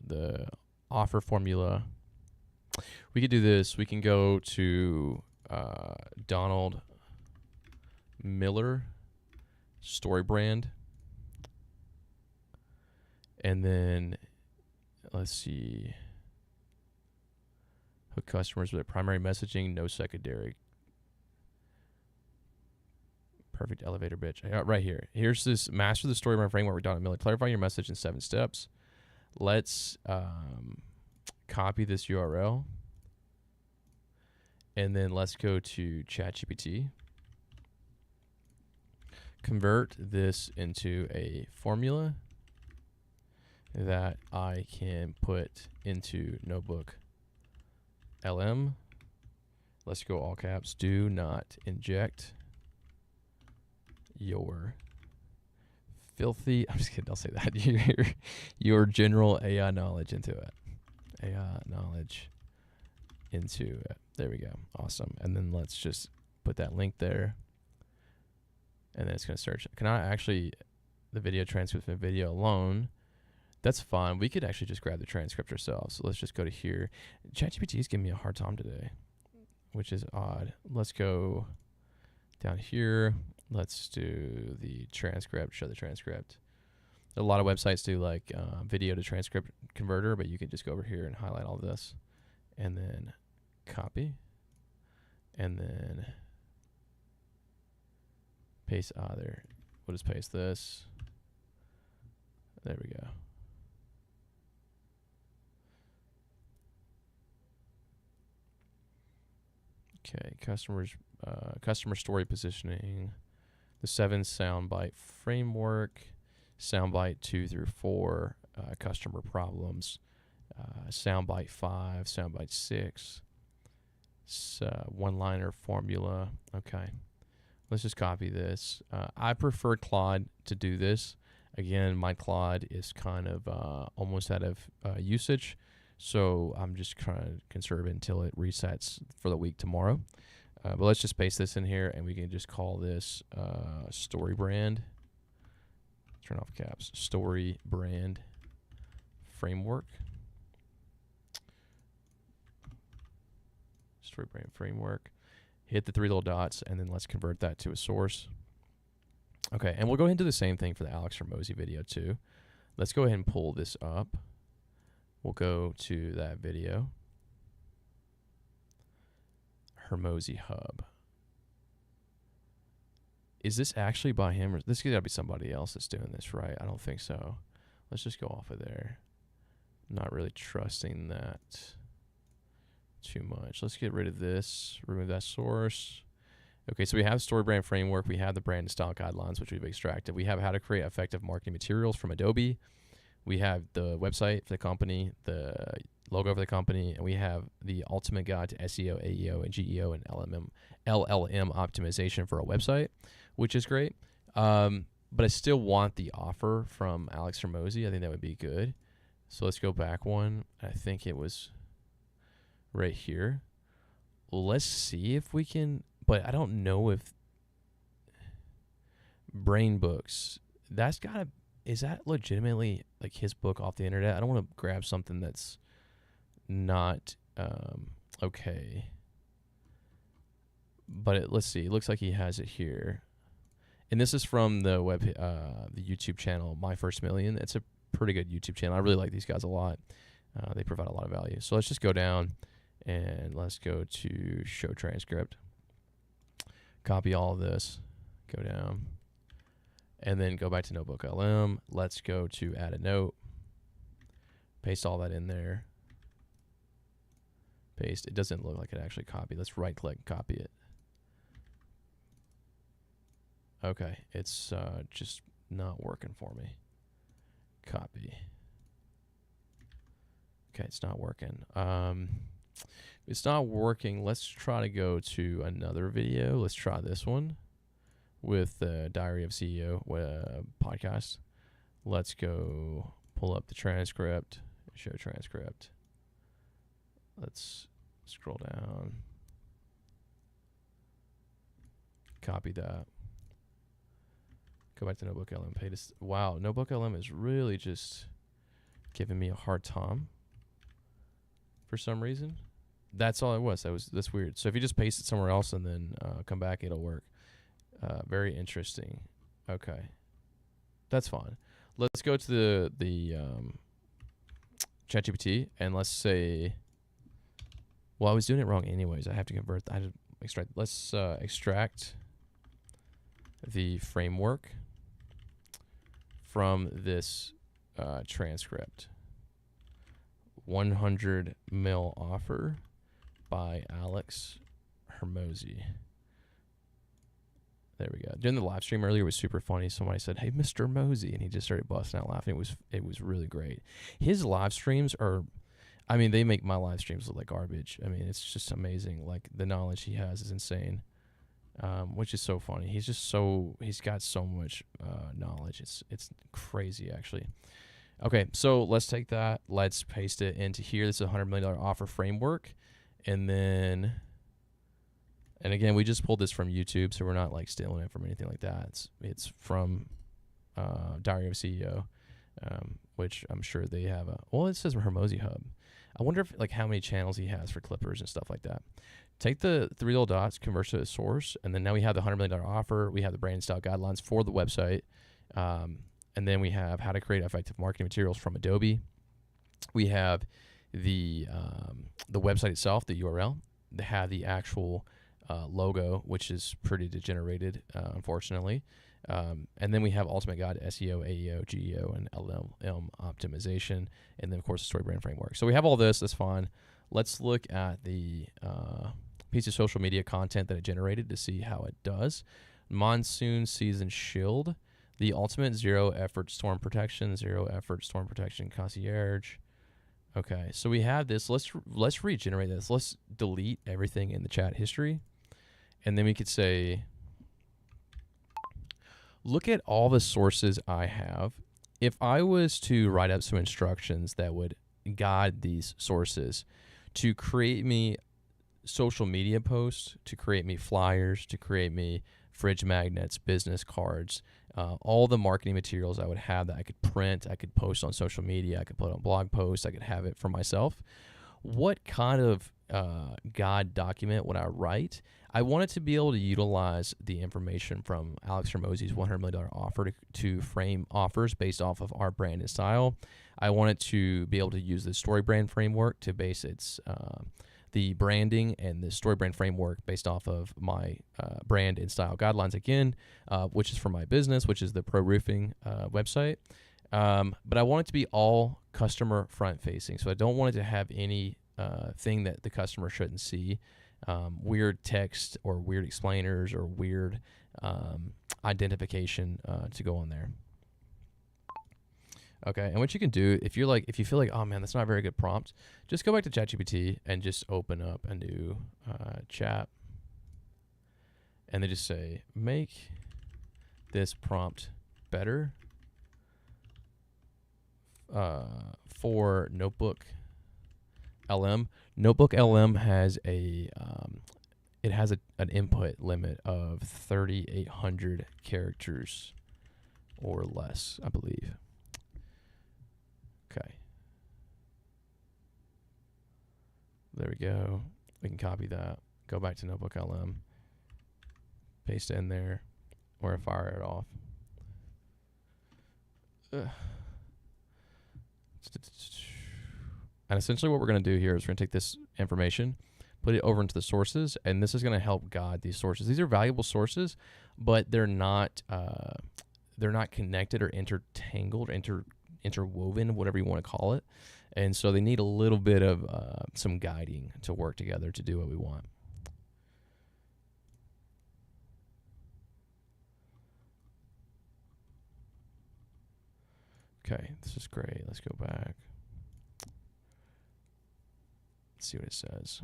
S1: the offer formula. We could do this. We can go to Donald Miller story brand. And then let's see. Hook customers with primary messaging, no secondary. Perfect elevator pitch. Right here. Here's this master the story brand framework with Donald Miller. Clarify your message in 7 steps. Let's copy this URL. And then let's go to ChatGPT. Convert this into a formula that I can put into Notebook LM. Let's go all caps. Do not inject your filthy, I'm just kidding, I'll say that, your general AI knowledge into it. AI knowledge into it. There we go. Awesome. And then let's just put that link there. And then it's going to search. Can I actually, the video transcript from video alone, that's fine. We could actually just grab the transcript ourselves. So let's just go to here. ChatGPT is giving me a hard time today, which is odd. Let's go down here. Let's do the transcript, show the transcript. A lot of websites do like video to transcript converter, but you can just go over here and highlight all this and then copy and then Paste there. We'll just paste this. There we go. Okay, customer story positioning, the 7 soundbite framework, soundbite 2 through 4, customer problems, soundbite 5, soundbite 6, one-liner formula. Okay, let's just copy this. I prefer Claude to do this. Again, my Claude is kind of almost out of usage. So I'm just trying to conserve it until it resets for the week tomorrow. But let's just paste this in here, and we can just call this story brand. Turn off caps. Story brand framework. Story brand framework. Hit the 3 little dots, and then let's convert that to a source. Okay, and we'll go ahead and do the same thing for the Alex Hormozi video too. Let's go ahead and pull this up. We'll go to that video. Hormozi Hub. Is this actually by him? Or this gotta be somebody else that's doing this, right? I don't think so. Let's just go off of there. Not really trusting that too much. Let's get rid of this. Remove that source. Okay, so we have story brand framework. We have the brand and style guidelines, which we've extracted. We have how to create effective marketing materials from Adobe. We have the website for the company, the logo for the company, and we have the ultimate guide to SEO, AEO, and GEO and LLM optimization for our website, which is great. But I still want the offer from Alex Hormozi. I think that would be good. So let's go back one. I think it was right here. Well, let's see if we can, but I don't know if Brain Books, that's got to, is that legitimately like his book off the internet? I don't want to grab something that's not okay. But let's see. It looks like he has it here, and this is from the the YouTube channel My First Million. It's a pretty good YouTube channel. I really like these guys a lot. They provide a lot of value. So let's just go down and let's go to show transcript. Copy all of this. Go down. And then go back to Notebook LM. Let's go to add a note. Paste all that in there. Paste. It doesn't look like it actually copied. Let's right click, copy it. Okay, it's just not working for me. Copy. Okay, it's not working. It's not working. Let's try to go to another video. Let's try this one with the Diary of CEO podcast. Let's go pull up the transcript, show transcript. Let's scroll down. Copy that. Go back to Notebook LM. Paste. Wow, Notebook LM is really just giving me a hard time for some reason. That's all it was. That's weird. So if you just paste it somewhere else and then come back, it'll work. Very interesting. Okay, that's fine. Let's go to the ChatGPT and let's say, well, I was doing it wrong anyways. I have to convert. I have to extract. Let's extract the framework from this transcript. 100 mil offer by Alex Hormozi. There we go. During the live stream earlier, it was super funny. Somebody said, "Hey, Mr. Mosey," and he just started busting out laughing. It was really great. His live streams are, I mean, they make my live streams look like garbage. I mean, it's just amazing. Like the knowledge he has is insane, which is so funny. He's got so much knowledge. It's crazy actually. Okay, so let's take that. Let's paste it into here. This is a $100 million offer framework, and then. And again, we just pulled this from YouTube, so we're not like stealing it from anything like that. It's from Diary of CEO, which I'm sure they have well, it says Hormozi Hub. I wonder if like how many channels he has for clippers and stuff like that. Take the 3 little dots, convert to a source, and then now we have the $100 million offer. We have the brand and style guidelines for the website, and then we have how to create effective marketing materials from Adobe. We have the website itself, the URL. They have the actual logo, which is pretty degenerated, unfortunately. And then we have Ultimate Guide to SEO, AEO, GEO, and LLM optimization, and then of course the story brand framework. So we have all this. That's fine. Let's look at the piece of social media content that it generated to see how it does. Monsoon season shield, the ultimate zero effort storm protection concierge. Okay, so we have this. Let's regenerate this. Let's delete everything in the chat history, and then we could say, look at all the sources I have. If I was to write up some instructions that would guide these sources to create me social media posts, to create me flyers, to create me fridge magnets, business cards, all the marketing materials I would have that I could print, I could post on social media, I could put on blog posts, I could have it for myself. What kind of guide document would I write? I wanted to be able to utilize the information from Alex Hormozi's $100 million offer to frame offers based off of our brand and style. I wanted to be able to use the story brand framework to base its the branding and the story brand framework based off of my brand and style guidelines again, which is for my business, which is the Pro Roofing website. But I want it to be all customer front facing. So I don't want it to have any thing that the customer shouldn't see. Weird text or weird explainers or weird identification to go on there. Okay, and what you can do if you feel like, oh man, that's not a very good prompt, just go back to ChatGPT and just open up a new chat, and then just say, make this prompt better for Notebook LM. Notebook LM has an input limit of 3,800 characters or less, I believe. Okay. There we go. We can copy that. Go back to Notebook LM. Paste it in there. Or fire it off. And essentially what we're going to do here is we're going to take this information, put it over into the sources, and this is going to help guide these sources. These are valuable sources, but they're not connected or intertangled, interwoven, whatever you want to call it. And so they need a little bit of some guiding to work together to do what we want. Okay, this is great. Let's go back. Let's see what it says.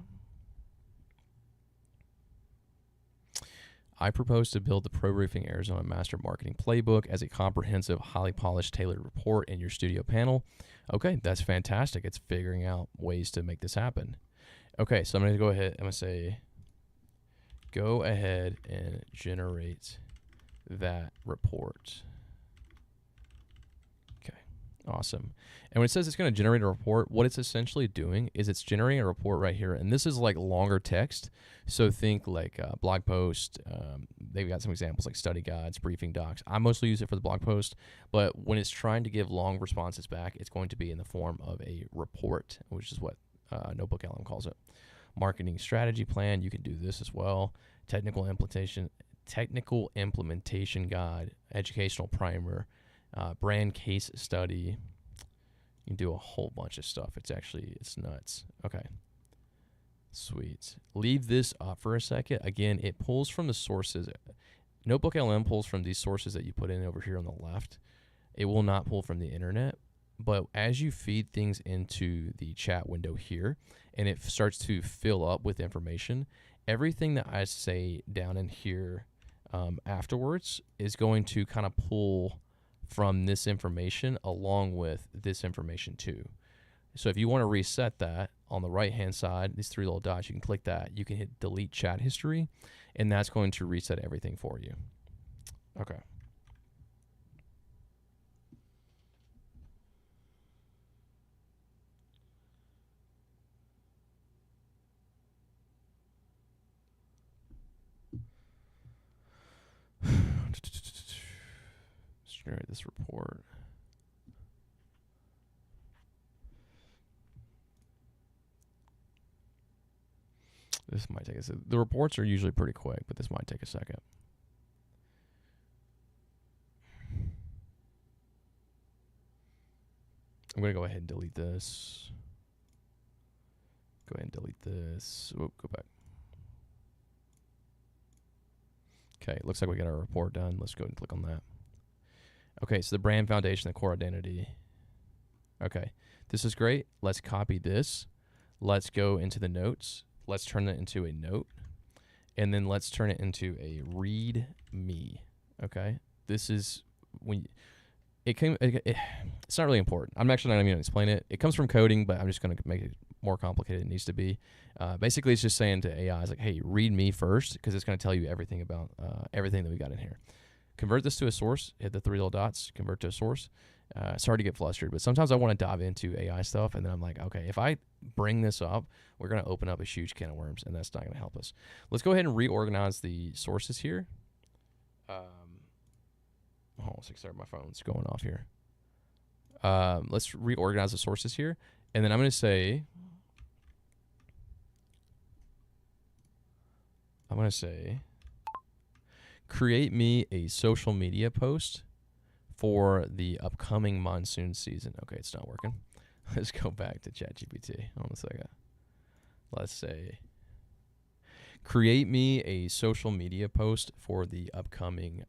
S1: I propose to build the Pro Roofing Arizona Master Marketing Playbook as a comprehensive, highly polished, tailored report in your studio panel. Okay, that's fantastic. It's figuring out ways to make this happen. Okay, so I'm going to go ahead. I'm going to say, go ahead and generate that report. Okay, awesome. And when it says it's going to generate a report, what it's essentially doing is it's generating a report right here. And this is like longer text. So think like blog post. They've got some examples like study guides, briefing docs. I mostly use it for the blog post. But when it's trying to give long responses back, it's going to be in the form of a report, which is what Notebook LM calls it. Marketing strategy plan. You can do this as well. Technical implementation guide, educational primer, brand case study. You can do a whole bunch of stuff. It's nuts. Okay. Sweet. Leave this up for a second. Again, it pulls from the sources. Notebook LM pulls from these sources that you put in over here on the left. It will not pull from the internet. But as you feed things into the chat window here, and it starts to fill up with information, everything that I say down in here afterwards is going to kind of pull from this information along with this information too. So if you want to reset that, on the right hand side, these three little dots, you can click that. You can hit delete chat history, and that's going to reset everything for you. Okay. Let's generate this report. This might take us. The reports are usually pretty quick, but this might take a second. I'm going to go ahead and delete this. Go ahead and delete this. Oh, go back. Okay, looks like we got our report done. Let's go and click on that. Okay, so the brand foundation, the core identity. Okay, this is great. Let's copy this. Let's go into the notes. Let's turn that into a note. And then let's turn it into a read me. Okay, this is when it's not really important. I'm actually not even going to explain it. It comes from coding, but I'm just going to make it more complicated than it needs to be. Basically, it's just saying to AI, it's like, hey, read me first, because it's going to tell you everything about everything that we got in here. Convert this to a source. Hit the 3 little dots. Convert to a source. Sorry to get flustered, but sometimes I want to dive into AI stuff, and then I'm like, okay, if I bring this up, we're going to open up a huge can of worms, and that's not going to help us. Let's go ahead and reorganize the sources here. Oh, sorry, my phone's going off here. Let's reorganize the sources here. And then I'm going to say, create me a social media post for the upcoming monsoon season. Okay, it's not working. Let's go back to ChatGPT. Hold on a second. Let's say, create me a social media post for the upcoming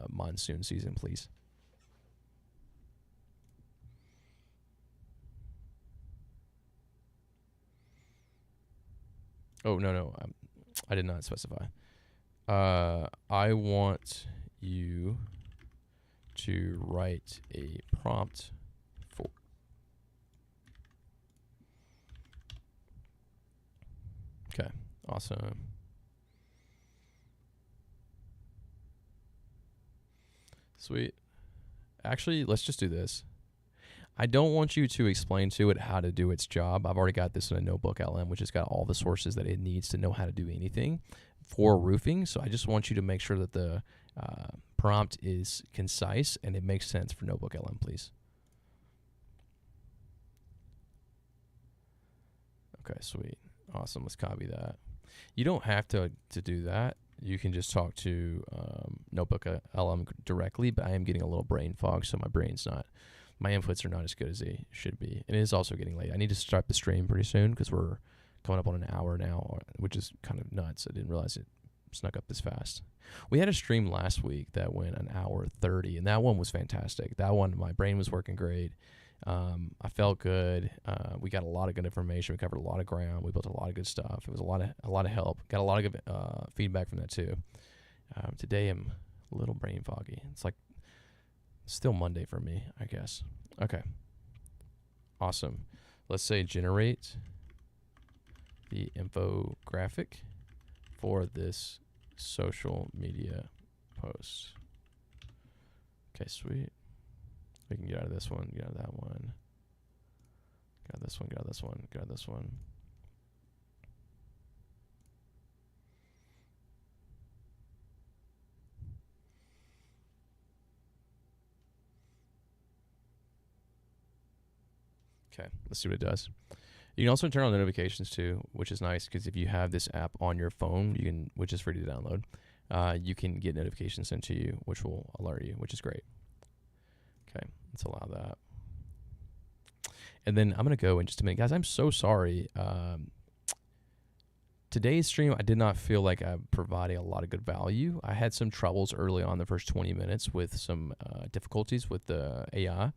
S1: monsoon season, please. Oh, no. I did not specify. I want you to write a prompt for. Okay, awesome. Sweet. Actually, let's just do this. I don't want you to explain to it how to do its job. I've already got this in a notebook LM, which has got all the sources that it needs to know how to do anything for roofing. So I just want you to make sure that the prompt is concise and it makes sense for notebook LM, please. Okay, sweet. Awesome. Let's copy that. You don't have to do that. You can just talk to Notebook LM directly, but I am getting a little brain fog, so my inputs are not as good as they should be. And it is also getting late. I need to start the stream pretty soon because we're coming up on an hour now, which is kind of nuts. I didn't realize it snuck up this fast. We had a stream last week that went an hour 30, and that one was fantastic. That one, my brain was working great. I felt good. We got a lot of good information. We covered a lot of ground. We built a lot of good stuff. It was a lot of help. Got a lot of good feedback from that too. Today I'm a little brain foggy. It's like still Monday for me, I guess. Okay. Awesome. Let's say generate the infographic for this social media post. Okay, sweet. We can get out of this one, get out of that one. Get out of this one, get out of this one, get out of this one. Okay, let's see what it does. You can also turn on notifications too, which is nice because if you have this app on your phone, which is free to download, you can get notifications sent to you, which will alert you, which is great. Okay, let's allow that. And then I'm going to go in just a minute. Guys, I'm so sorry. Today's stream, I did not feel like I provided a lot of good value. I had some troubles early on the first 20 minutes with some difficulties with the AI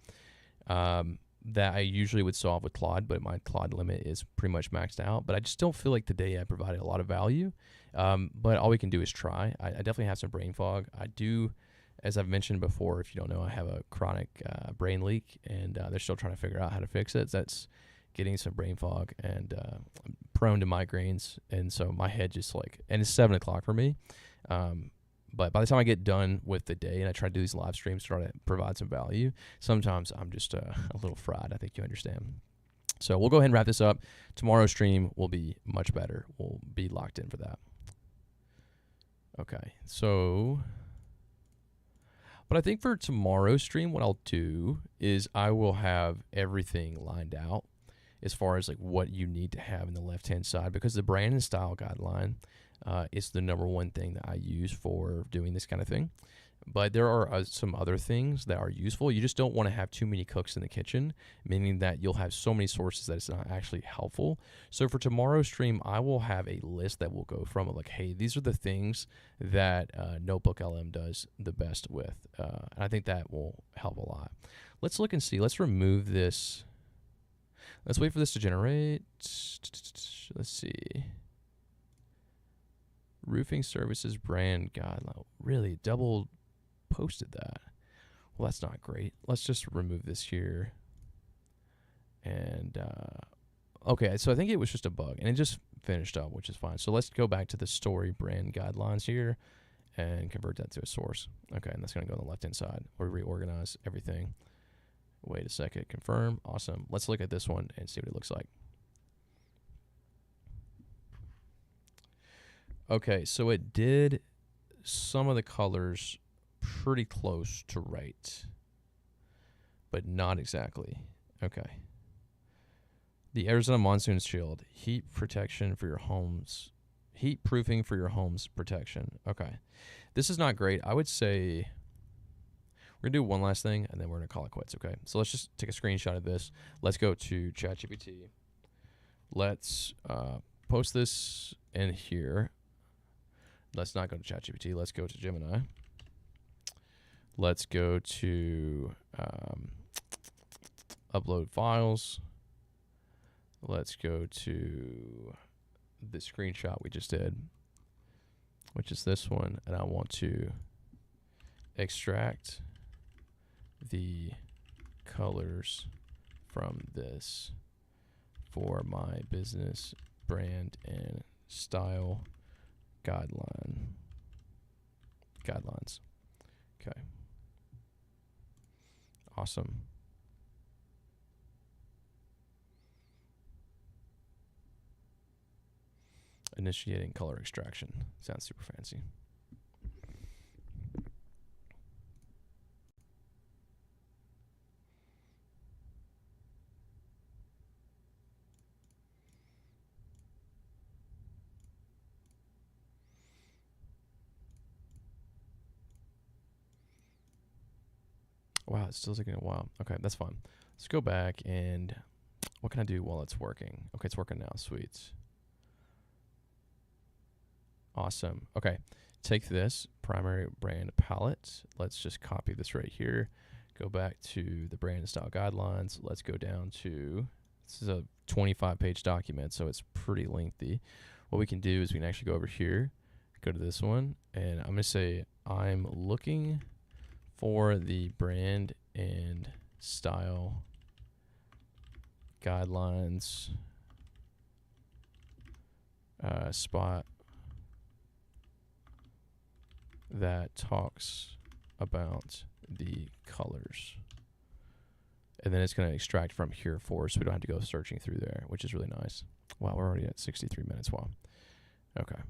S1: that I usually would solve with Claude, but my Claude limit is pretty much maxed out. But I just don't feel like today I provided a lot of value. But all we can do is try. I definitely have some brain fog. I do, as I've mentioned before, if you don't know, I have a chronic brain leak, and they're still trying to figure out how to fix it. That's getting some brain fog, and I'm prone to migraines, and so my head just and it's 7 o'clock for me. But by the time I get done with the day and I try to do these live streams to try to provide some value, sometimes I'm just a little fried. I think you understand. So we'll go ahead and wrap this up. Tomorrow's stream will be much better. We'll be locked in for that. Okay, so... But I think for tomorrow's stream, what I'll do is I will have everything lined out. as far as like what you need to have in the left-hand side, because the brand and style guideline is the number one thing that I use for doing this kind of thing. But there are some other things that are useful. You just don't want to have too many cooks in the kitchen, meaning that you'll have so many sources that it's not actually helpful. So for tomorrow's stream, I will have a list that will go from like, hey, these are the things that Notebook LM does the best with. And I think that will help a lot. Let's look and see. Let's remove this. Let's wait for this to generate. Let's see. Roofing services brand guideline. Really double posted that. Well, that's not great. Let's just remove this here. And okay, so I think it was just a bug, and it just finished up, which is fine. So let's go back to the story brand guidelines here and convert that to a source. Okay, and that's going to go on the left-hand side. We'll reorganize everything. Wait a second. Confirm. Awesome. Let's look at this one and see what it looks like. Okay, so it did some of the colors pretty close to right, but not exactly. Okay. The Arizona Monsoon Shield, heat protection for your homes, heat proofing for your home's protection. Okay. This is not great. I would say we're going to do one last thing, and then we're going to call it quits, okay? So let's just take a screenshot of this. Let's go to ChatGPT. Let's post this in here. Let's not go to ChatGPT. Let's go to Gemini. Let's go to upload files. Let's go to the screenshot we just did, which is this one. And I want to extract the colors from this for my business brand and style guidelines. Okay. Awesome. Initiating color extraction. Sounds super fancy. Wow, it's still taking a while. Okay, that's fine. Let's go back and what can I do while it's working? Okay, it's working now. Sweet. Awesome. Okay, take this primary brand palette. Let's just copy this right here. Go back to the brand and style guidelines. Let's go down to, this is a 25-page document, so it's pretty lengthy. What we can do is we can actually go over here, go to this one, and I'm going to say I'm looking for the brand and style guidelines spot that talks about the colors. And then it's going to extract from here for us, so we don't have to go searching through there, which is really nice. Wow, we're already at 63 minutes. Wow. Okay.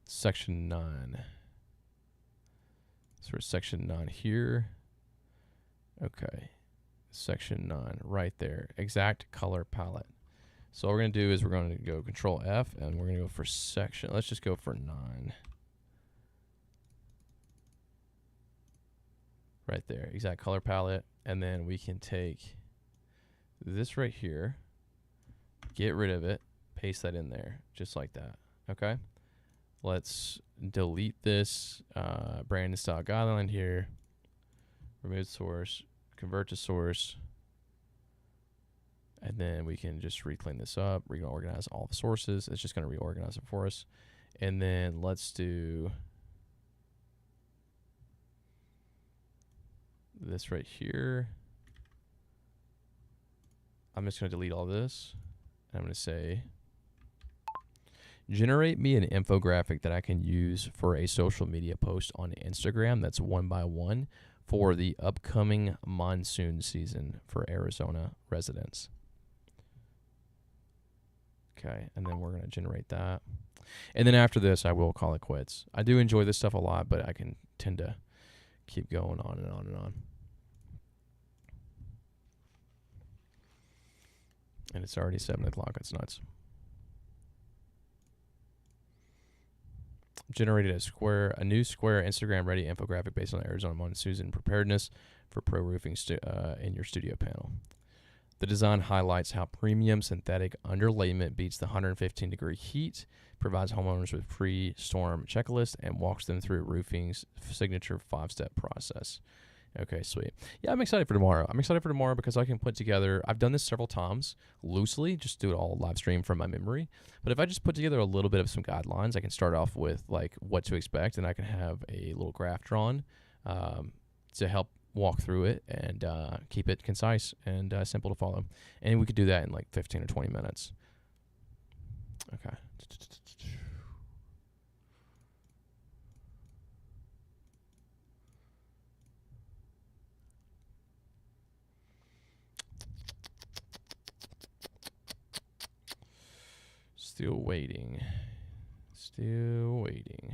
S1: Section 9. So we're section 9 here. Okay. Section 9 right there. Exact color palette. So what we're going to do is we're going to go Control F and we're going to go for section. Let's just go for 9. Right there. Exact color palette. And then we can take this right here, get rid of it, paste that in there, just like that. Okay. Let's delete this brand and style guideline here. Remove source, convert to source. And then we can just reclean this up, reorganize all the sources. It's just going to reorganize it for us. And then let's do this right here. I'm just going to delete all this. And I'm going to say, generate me an infographic that I can use for a social media post on Instagram that's 1x1 for the upcoming monsoon season for Arizona residents. Okay, and then we're going to generate that. And then after this, I will call it quits. I do enjoy this stuff a lot, but I can tend to keep going on and on and on. And it's already 7 o'clock. That's nuts. Generated a new square Instagram-ready infographic based on Arizona monsoons and preparedness for pro roofing in your studio panel. The design highlights how premium synthetic underlayment beats the 115-degree heat, provides homeowners with free storm checklist, and walks them through roofing's signature 5-step process. Okay, sweet. Yeah, I'm excited for tomorrow. I'm excited for tomorrow because I can put together, I've done this several times loosely, just do it all live stream from my memory. But if I just put together a little bit of some guidelines, I can start off with like what to expect, and I can have a little graph drawn to help walk through it and keep it concise and simple to follow. And we could do that in like 15 or 20 minutes. Okay. Still waiting. Still waiting.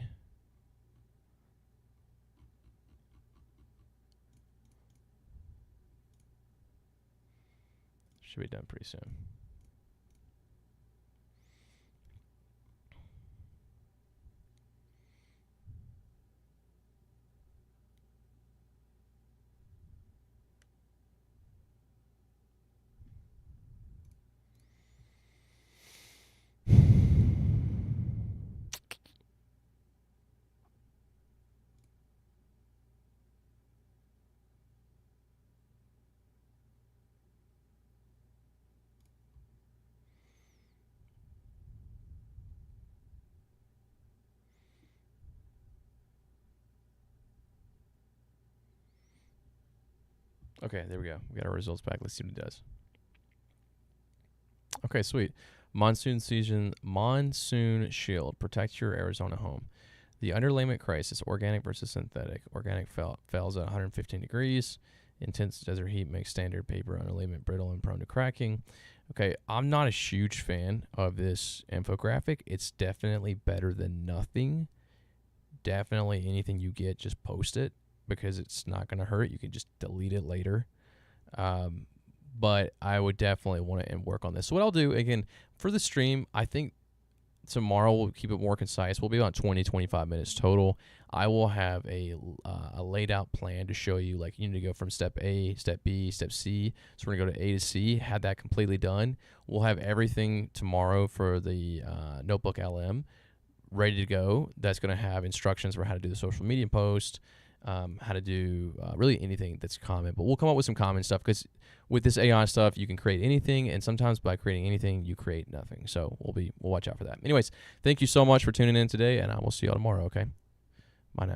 S1: Should be done pretty soon. Okay, there we go. We got our results back. Let's see what it does. Okay, sweet. Monsoon shield. Protect your Arizona home. The underlayment crisis, organic versus synthetic. Organic fails at 115 degrees. Intense desert heat makes standard paper underlayment brittle and prone to cracking. Okay, I'm not a huge fan of this infographic. It's definitely better than nothing. Definitely anything you get, just post it because it's not going to hurt. You can just delete it later. But I would definitely want to work on this. So what I'll do, again, for the stream, I think tomorrow we'll keep it more concise. We'll be about 20, 25 minutes total. I will have a laid out plan to show you, like, you need to go from step A, step B, step C. So we're going to go to A to C, have that completely done. We'll have everything tomorrow for the Notebook LM ready to go. That's going to have instructions for how to do the social media post, how to do really anything that's common. But we'll come up with some common stuff because with this AI stuff, you can create anything, and sometimes by creating anything, you create nothing. So we'll watch out for that. Anyways, thank you so much for tuning in today, and I will see y'all tomorrow, okay? Bye now.